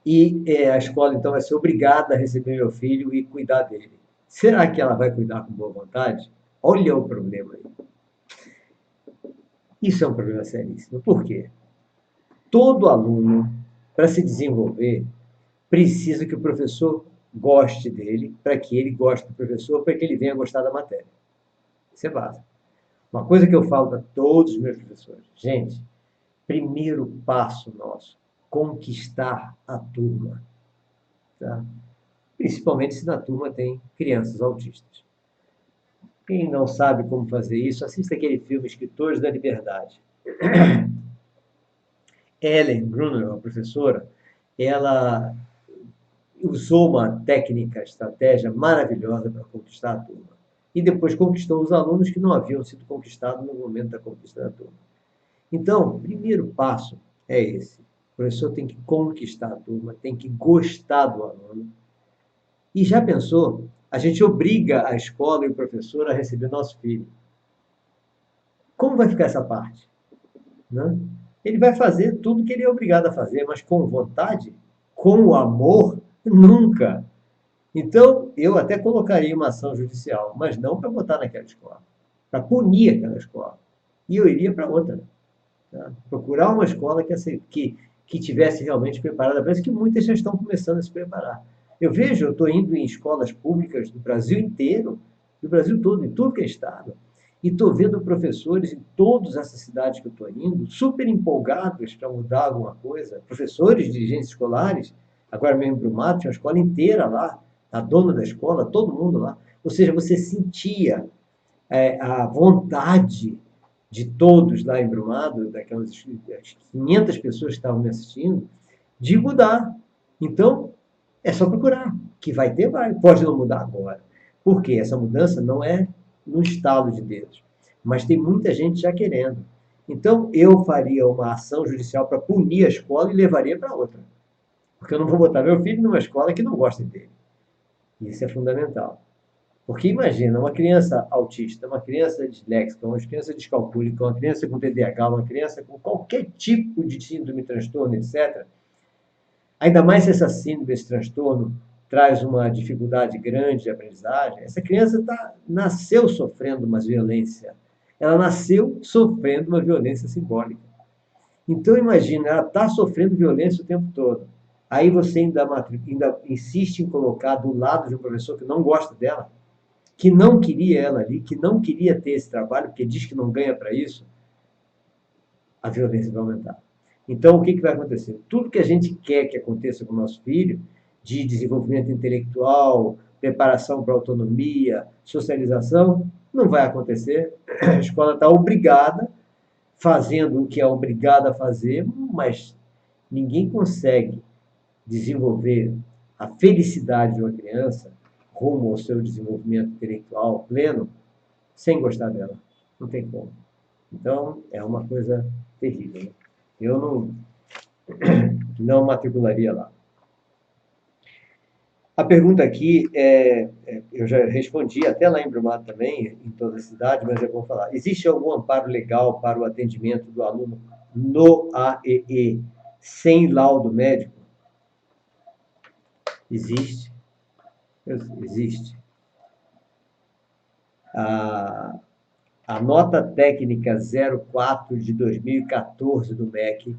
e a escola então vai ser obrigada a receber meu filho e cuidar dele. Será que ela vai cuidar com boa vontade? Olha o problema aí. Isso é um problema seríssimo. Por quê? Todo aluno, para se desenvolver, precisa que o professor goste dele, para que ele goste do professor, para que ele venha gostar da matéria. Isso é básico. Uma coisa que eu falo para todos os meus professores: gente, primeiro passo nosso, conquistar a turma. Tá? Principalmente se na turma tem crianças autistas. Quem não sabe como fazer isso, assista aquele filme Escritores da Liberdade. Ellen Brunner, a professora, ela usou uma técnica, estratégia maravilhosa para conquistar a turma. e depois conquistou os alunos que não haviam sido conquistados no momento da conquista da turma. Então, o primeiro passo é esse. O professor tem que conquistar a turma, tem que gostar do aluno. E já pensou? A gente obriga a escola e o professor a receber nosso filho. Como vai ficar essa parte? Né? Ele vai fazer tudo que ele é obrigado a fazer, mas com vontade, com amor, nunca. Então, eu até colocaria uma ação judicial, mas não para botar naquela escola, para punir aquela escola. E eu iria para outra. Tá? Procurar uma escola que tivesse realmente preparada. Parece que muitas já estão começando a se preparar. Eu estou indo em escolas públicas do Brasil inteiro, do Brasil todo, em tudo que é estado, e estou vendo professores em todas essas cidades que eu estou indo, super empolgados para mudar alguma coisa, professores, dirigentes escolares, agora mesmo em Brumado, tinha uma escola inteira lá, a dona da escola, todo mundo lá. Ou seja, você sentia a vontade de todos lá em Brumado, daquelas 500 pessoas que estavam me assistindo, de mudar. Então, é só procurar. Que vai ter, vai. Pode não mudar agora. Porque essa mudança não é no estalo de dedos. Mas tem muita gente já querendo. Então, eu faria uma ação judicial para punir a escola e levaria para outra. Porque eu não vou botar meu filho numa escola que não goste dele. Isso é fundamental. Porque imagina, uma criança autista, uma criança disléxica, uma criança descalcúlica, uma criança com TDAH, uma criança com qualquer tipo de síndrome, transtorno, etc. Ainda mais se essa síndrome, esse transtorno, traz uma dificuldade grande de aprendizagem, essa criança nasceu sofrendo uma violência. Ela nasceu sofrendo uma violência simbólica. Então, imagina, ela está sofrendo violência o tempo todo. Aí você ainda insiste em colocar do lado de um professor que não gosta dela, que não queria ela ali, que não queria ter esse trabalho, porque diz que não ganha para isso, a violência vai aumentar. Então, o que vai acontecer? Tudo que a gente quer que aconteça com o nosso filho, de desenvolvimento intelectual, preparação para autonomia, socialização, não vai acontecer. A escola está obrigada, fazendo o que é obrigada a fazer, mas ninguém consegue desenvolver a felicidade de uma criança rumo ao seu desenvolvimento intelectual pleno sem gostar dela. Não tem como. Então, é uma coisa terrível. Né? Eu não matricularia lá. A pergunta aqui eu já respondi até lá em Brumado também, em toda a cidade, mas é bom falar. Existe algum amparo legal para o atendimento do aluno no AEE sem laudo médico? Existe. Existe. A nota técnica 04 de 2014 do MEC,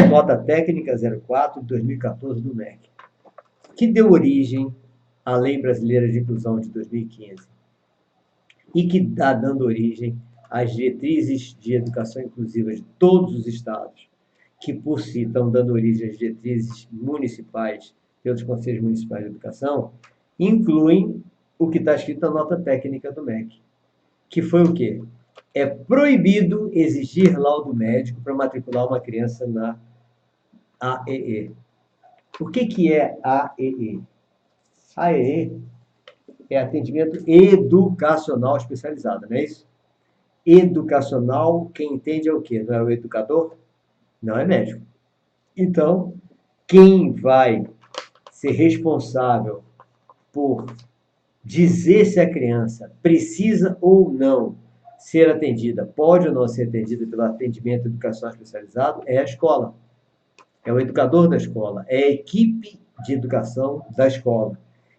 nota técnica 04 de 2014 do MEC, que deu origem à Lei Brasileira de Inclusão de 2015 e que está dando origem às diretrizes de educação inclusiva de todos os estados, que por si estão dando origem às diretrizes municipais pelos conselhos municipais de educação, incluem o que está escrito na nota técnica do MEC, que foi o quê? É proibido exigir laudo médico para matricular uma criança na AEE. O que é AEE? AEE é atendimento educacional especializado, não é isso? Educacional, quem entende é o quê? Não é o educador? Não é médico. Então, quem vai ser responsável por dizer se a criança precisa ou não ser atendida, pode ou não ser atendida pelo atendimento educacional especializado, é a escola. É o educador da escola, é a equipe de educação da escola,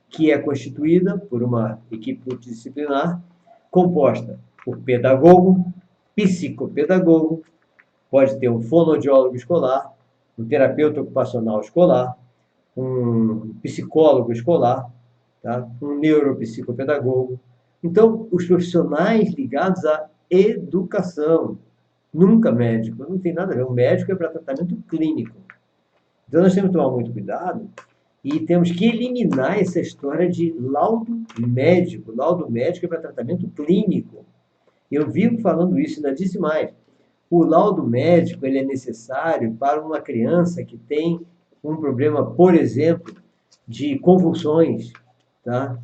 que é constituída por uma equipe multidisciplinar composta por pedagogo, psicopedagogo, pode ter um fonoaudiólogo escolar, um terapeuta ocupacional escolar, um psicólogo escolar, tá? Um neuropsicopedagogo. Então, os profissionais ligados à educação, nunca médico, não tem nada a ver. O médico é para tratamento clínico. Então, nós temos que tomar muito cuidado e temos que eliminar essa história de laudo médico. Laudo médico é para tratamento clínico. Eu vivo falando isso, ainda disse mais. O laudo médico ele é necessário para uma criança que tem um problema, por exemplo, de convulsões, tá?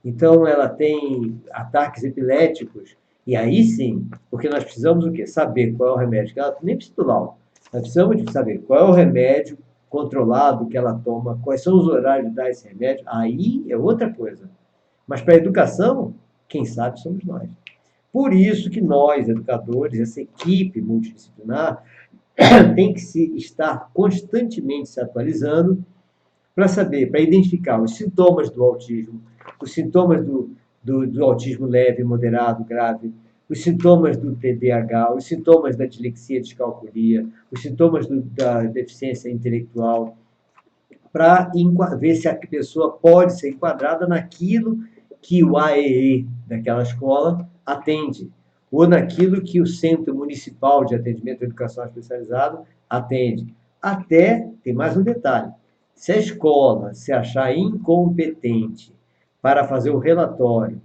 Então, ela tem ataques epiléticos, e aí sim, porque nós precisamos o quê? Saber qual é o remédio que ela nem precisa do laudo. Nós precisamos de saber qual é o remédio controlado que ela toma, quais são os horários de dar esse remédio, aí é outra coisa. Mas para a educação, quem sabe somos nós. Por isso que nós, educadores, essa equipe multidisciplinar, tem que estar constantemente se atualizando para saber, para identificar os sintomas do autismo, os sintomas do autismo leve, moderado, grave, os sintomas do TDAH, os sintomas da dislexia, descalculia, os sintomas da deficiência intelectual, para ver se a pessoa pode ser enquadrada naquilo que o AEE daquela escola atende, ou naquilo que o Centro Municipal de Atendimento à Educação Especializado atende. Até, tem mais um detalhe, se a escola se achar incompetente para fazer o relatório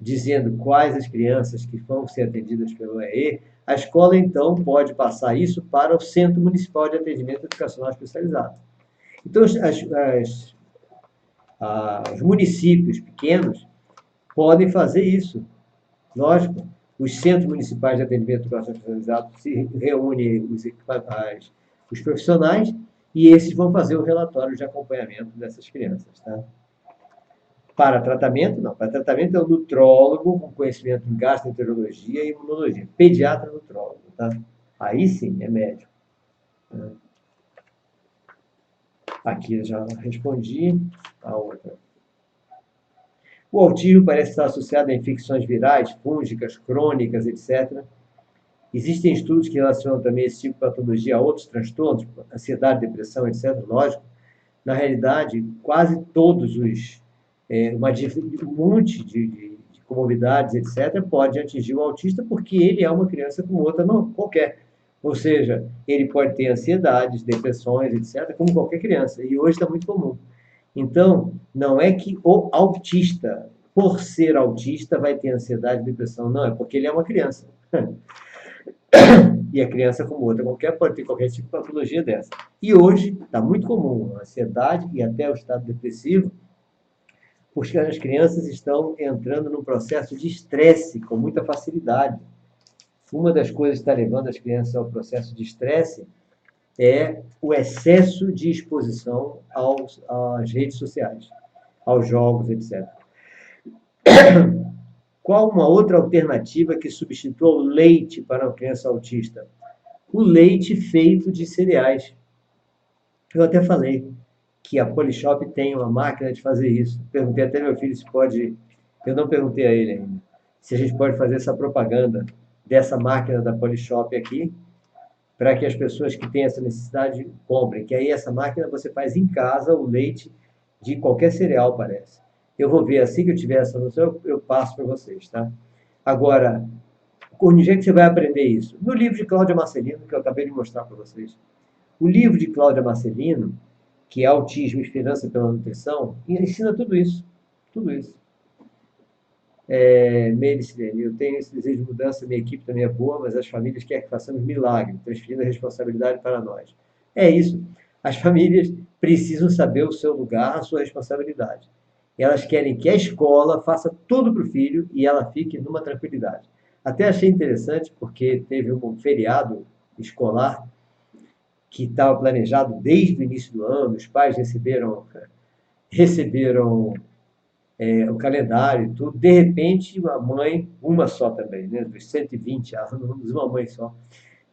dizendo quais as crianças que vão ser atendidas pelo AEE, a escola então pode passar isso para o Centro Municipal de Atendimento Educacional Especializado. Então, os municípios pequenos podem fazer isso. Lógico, os centros municipais de atendimento educacional especializado se reúnem os profissionais e esses vão fazer o relatório de acompanhamento dessas crianças. Tá? Para tratamento, não. Para tratamento é o nutrólogo com conhecimento em gastroenterologia e imunologia. Pediatra nutrólogo. Tá? Aí sim, é médico. Aqui eu já respondi a outra. O autismo parece estar associado a infecções virais, fúngicas, crônicas, etc. Existem estudos que relacionam também esse tipo de patologia a outros transtornos, ansiedade, depressão, etc. Lógico. Na realidade, quase todos um monte de comorbidades, etc., pode atingir o autista porque ele é uma criança como outra não, qualquer. Ou seja, ele pode ter ansiedades, depressões, etc., como qualquer criança. E hoje está muito comum. Então, não é que o autista, por ser autista, vai ter ansiedade e depressão. Não, é porque ele é uma criança. E a criança, como outra qualquer, pode ter qualquer tipo de patologia dessa. E hoje está muito comum a ansiedade e até o estado depressivo, porque as crianças estão entrando num processo de estresse com muita facilidade. Uma das coisas que está levando as crianças ao processo de estresse é o excesso de exposição às redes sociais, aos jogos, etc. Qual uma outra alternativa que substitua o leite para uma criança autista? O leite feito de cereais. Eu até falei que a Polishop tem uma máquina de fazer isso. Perguntei até meu filho se pode. Eu não perguntei a ele ainda se a gente pode fazer essa propaganda dessa máquina da Polishop aqui, para que as pessoas que têm essa necessidade comprem. Que aí essa máquina você faz em casa o leite de qualquer cereal, parece. Eu vou ver, assim que eu tiver essa noção, eu passo para vocês, tá? Agora, onde é que você vai aprender isso? No livro de Cláudia Marcelino, que eu acabei de mostrar para vocês. O livro de Cláudia Marcelino, que é Autismo e Esperança pela Nutrição, ensina tudo isso. Tudo isso. Meire, eu tenho esse desejo de mudança, minha equipe também é boa, mas as famílias querem que façamos milagre, transferindo a responsabilidade para nós. É isso. As famílias precisam saber o seu lugar, a sua responsabilidade. Elas querem que a escola faça tudo para o filho e ela fique numa tranquilidade. Até achei interessante, porque teve um feriado escolar que estava planejado desde o início do ano, os pais receberam o calendário e tudo. De repente, uma mãe, uma só também, né, dos 120 alunos, uma mãe só,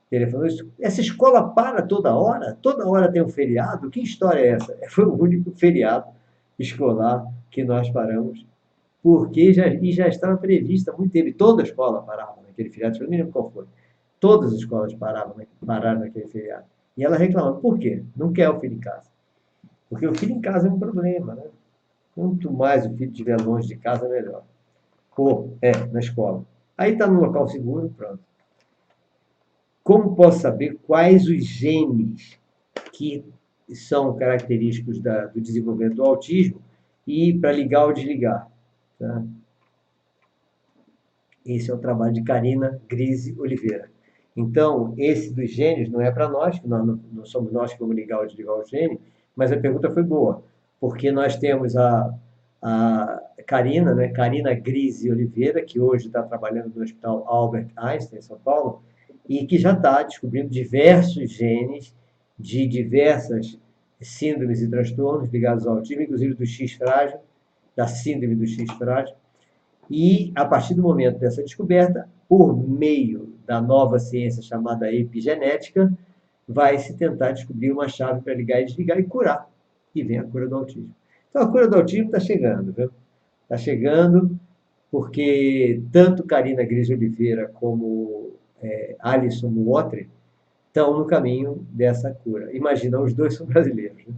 telefonou: essa escola para toda hora tem um feriado, que história é essa? Foi o único feriado escolar que nós paramos, porque já estava prevista há muito tempo, e toda a escola parava naquele feriado, eu não me lembro qual foi. Todas as escolas pararam naquele feriado. E ela reclamando, por quê? Não quer o filho em casa. Porque o filho em casa é um problema, né? Quanto mais o filho estiver longe de casa, melhor. Na escola. Aí está no local seguro, pronto. Como posso saber quais os genes que são característicos do desenvolvimento do autismo e para ligar ou desligar? Tá? Esse é o trabalho de Karina Grise Oliveira. Então, esse dos genes não é para nós, não somos nós que vamos ligar ou desligar o gene, mas a pergunta foi boa, porque nós temos a Karina, né? Karina Grise Oliveira, que hoje está trabalhando no Hospital Albert Einstein, em São Paulo, e que já está descobrindo diversos genes de diversas síndromes e transtornos ligados ao autismo, inclusive do X frágil, da síndrome do X frágil. E, a partir do momento dessa descoberta, por meio da nova ciência chamada epigenética, vai se tentar descobrir uma chave para ligar e desligar e curar. E vem a cura do autismo. Então, a cura do autismo está chegando, viu? Está chegando porque tanto Karina Grise Oliveira como Alison Watry estão no caminho dessa cura. Imagina, os dois são brasileiros. Né?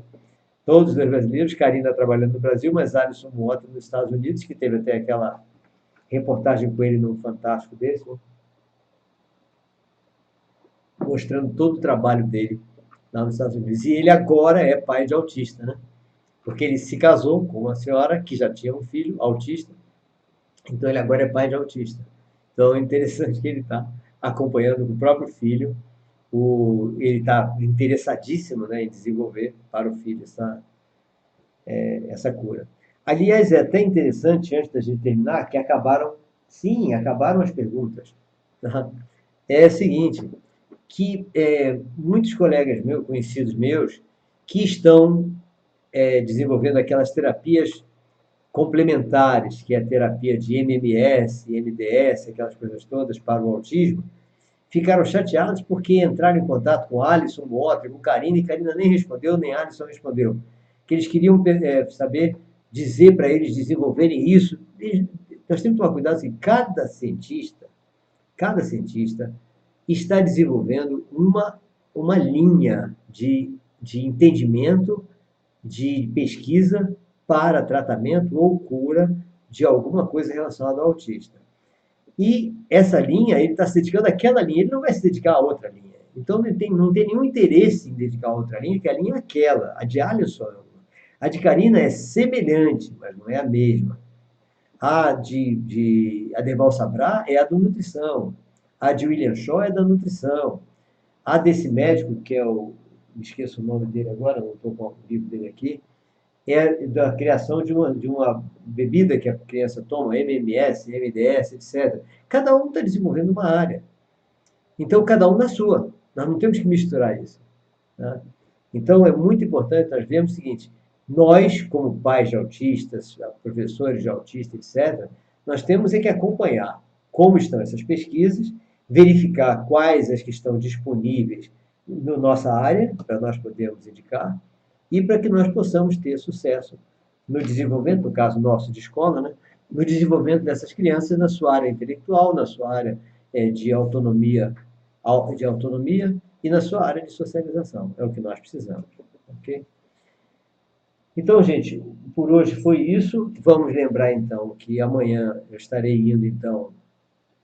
Todos os dois brasileiros, Karina trabalhando no Brasil, mas Alison Watry nos Estados Unidos, que teve até aquela reportagem com ele no Fantástico desse, né? Mostrando todo o trabalho dele lá nos Estados Unidos. E ele agora é pai de autista, né? Porque ele se casou com uma senhora que já tinha um filho autista, então ele agora é pai de autista. Então é interessante que ele está acompanhando o próprio filho, ele está interessadíssimo, né, em desenvolver para o filho essa cura. Aliás, é até interessante, antes da gente terminar, que acabaram as perguntas. Tá? É o seguinte, que muitos colegas meus, conhecidos meus, que estão desenvolvendo aquelas terapias complementares, que é a terapia de MMS, MDS, aquelas coisas todas para o autismo, ficaram chateados porque entraram em contato com Alisson Botre, com Karina, e Karina nem respondeu, nem Alisson respondeu. Que eles queriam saber, dizer para eles desenvolverem isso. Nós temos que tomar cuidado, assim, cada cientista está desenvolvendo uma linha de entendimento, de pesquisa para tratamento ou cura de alguma coisa relacionada ao autista. E essa linha, ele está se dedicando àquela linha, ele não vai se dedicar a outra linha. Então, não tem nenhum interesse em dedicar a outra linha, que a linha é aquela. A de Alisson, a de Karina é semelhante, mas não é a mesma. A de Aderbal Sabra é a da nutrição. A de William Shaw é da nutrição. A desse médico, que é me esqueço o nome dele agora, não estou com o livro dele aqui, é da criação de uma bebida que a criança toma, MMS, MDS, etc. Cada um está desenvolvendo uma área. Então, cada um na sua. Nós não temos que misturar isso. Tá? Então, é muito importante nós vermos o seguinte, nós, como pais de autistas, professores de autistas, etc., nós temos que acompanhar como estão essas pesquisas, verificar quais as que estão disponíveis na nossa área, para nós podermos indicar, e para que nós possamos ter sucesso no desenvolvimento, no caso nosso de escola, né, no desenvolvimento dessas crianças na sua área intelectual, na sua área de autonomia e na sua área de socialização. É o que nós precisamos. Ok? Então, gente, por hoje foi isso. Vamos lembrar, então, que amanhã eu estarei indo, então,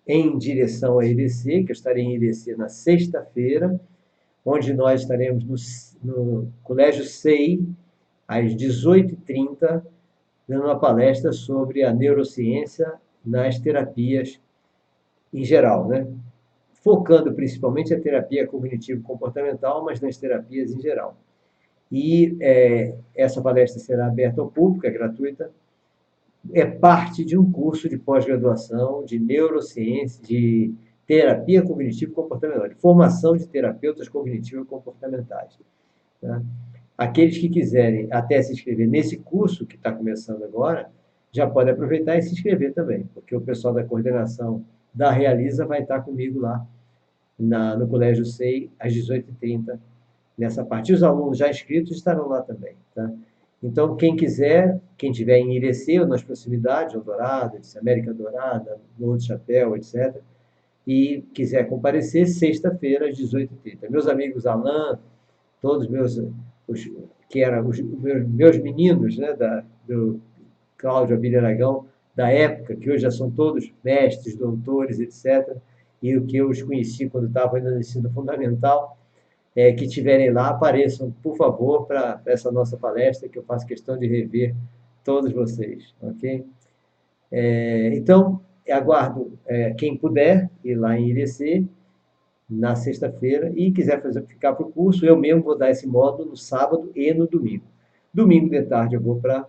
em direção à EDC, que eu estarei em EDC na sexta-feira, onde nós estaremos no Colégio SEI, às 18h30, dando uma palestra sobre a neurociência nas terapias em geral, né? Focando principalmente a terapia cognitivo-comportamental, mas nas terapias em geral. E essa palestra será aberta ao público, é gratuita, é parte de um curso de pós-graduação de neurociência, de terapia cognitivo-comportamental, de formação de terapeutas cognitivo-comportamentais. Tá? Aqueles que quiserem até se inscrever nesse curso que está começando agora, já podem aproveitar e se inscrever também, porque o pessoal da coordenação da Realiza vai estar comigo lá no Colégio SEI, às 18h30, nessa parte. E os alunos já inscritos estarão lá também. Tá? Então, quem quiser, quem tiver em Irecê ou nas proximidades, Eldorado, América Dourada, Morro do Chapéu, etc., e quiser comparecer, sexta-feira, às 18h30. Meus amigos Alain, todos que eram os meus meninos, né, do Cláudio Abílio Aragão, da época, que hoje já são todos mestres, doutores, etc., e o que eu os conheci quando estava ainda no ensino fundamental, que estiverem lá, apareçam, por favor, para essa nossa palestra, que eu faço questão de rever todos vocês, ok? Então, aguardo quem puder ir lá em Irecê, na sexta-feira, e quiser ficar para o curso, eu mesmo vou dar esse módulo no sábado e no domingo. Domingo de tarde eu vou para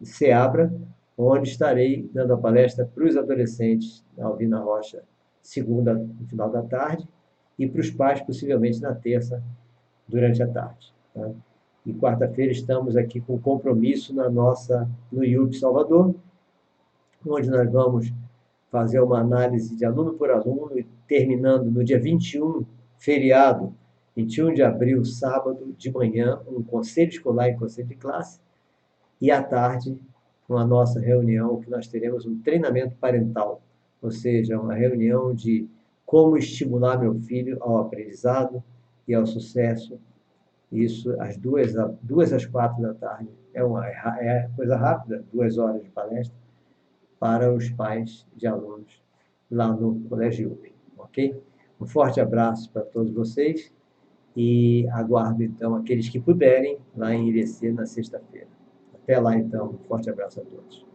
Seabra, onde estarei dando a palestra para os adolescentes da Alvina Rocha, segunda, no final da tarde, e para os pais, possivelmente, na terça, durante a tarde. Tá? E quarta-feira estamos aqui com compromisso no IUP Salvador, onde nós vamos fazer uma análise de aluno por aluno, e terminando no dia 21, feriado, 21 de abril, sábado, de manhã, um conselho escolar e conselho de classe, e à tarde, com a nossa reunião, que nós teremos um treinamento parental, ou seja, uma reunião de como estimular meu filho ao aprendizado e ao sucesso. Isso às 2 às 4 da tarde. É coisa rápida, 2 horas de palestra para os pais de alunos lá no Colégio UP, ok? Um forte abraço para todos vocês e aguardo, então, aqueles que puderem lá em Irecê na sexta-feira. Até lá, então. Um forte abraço a todos.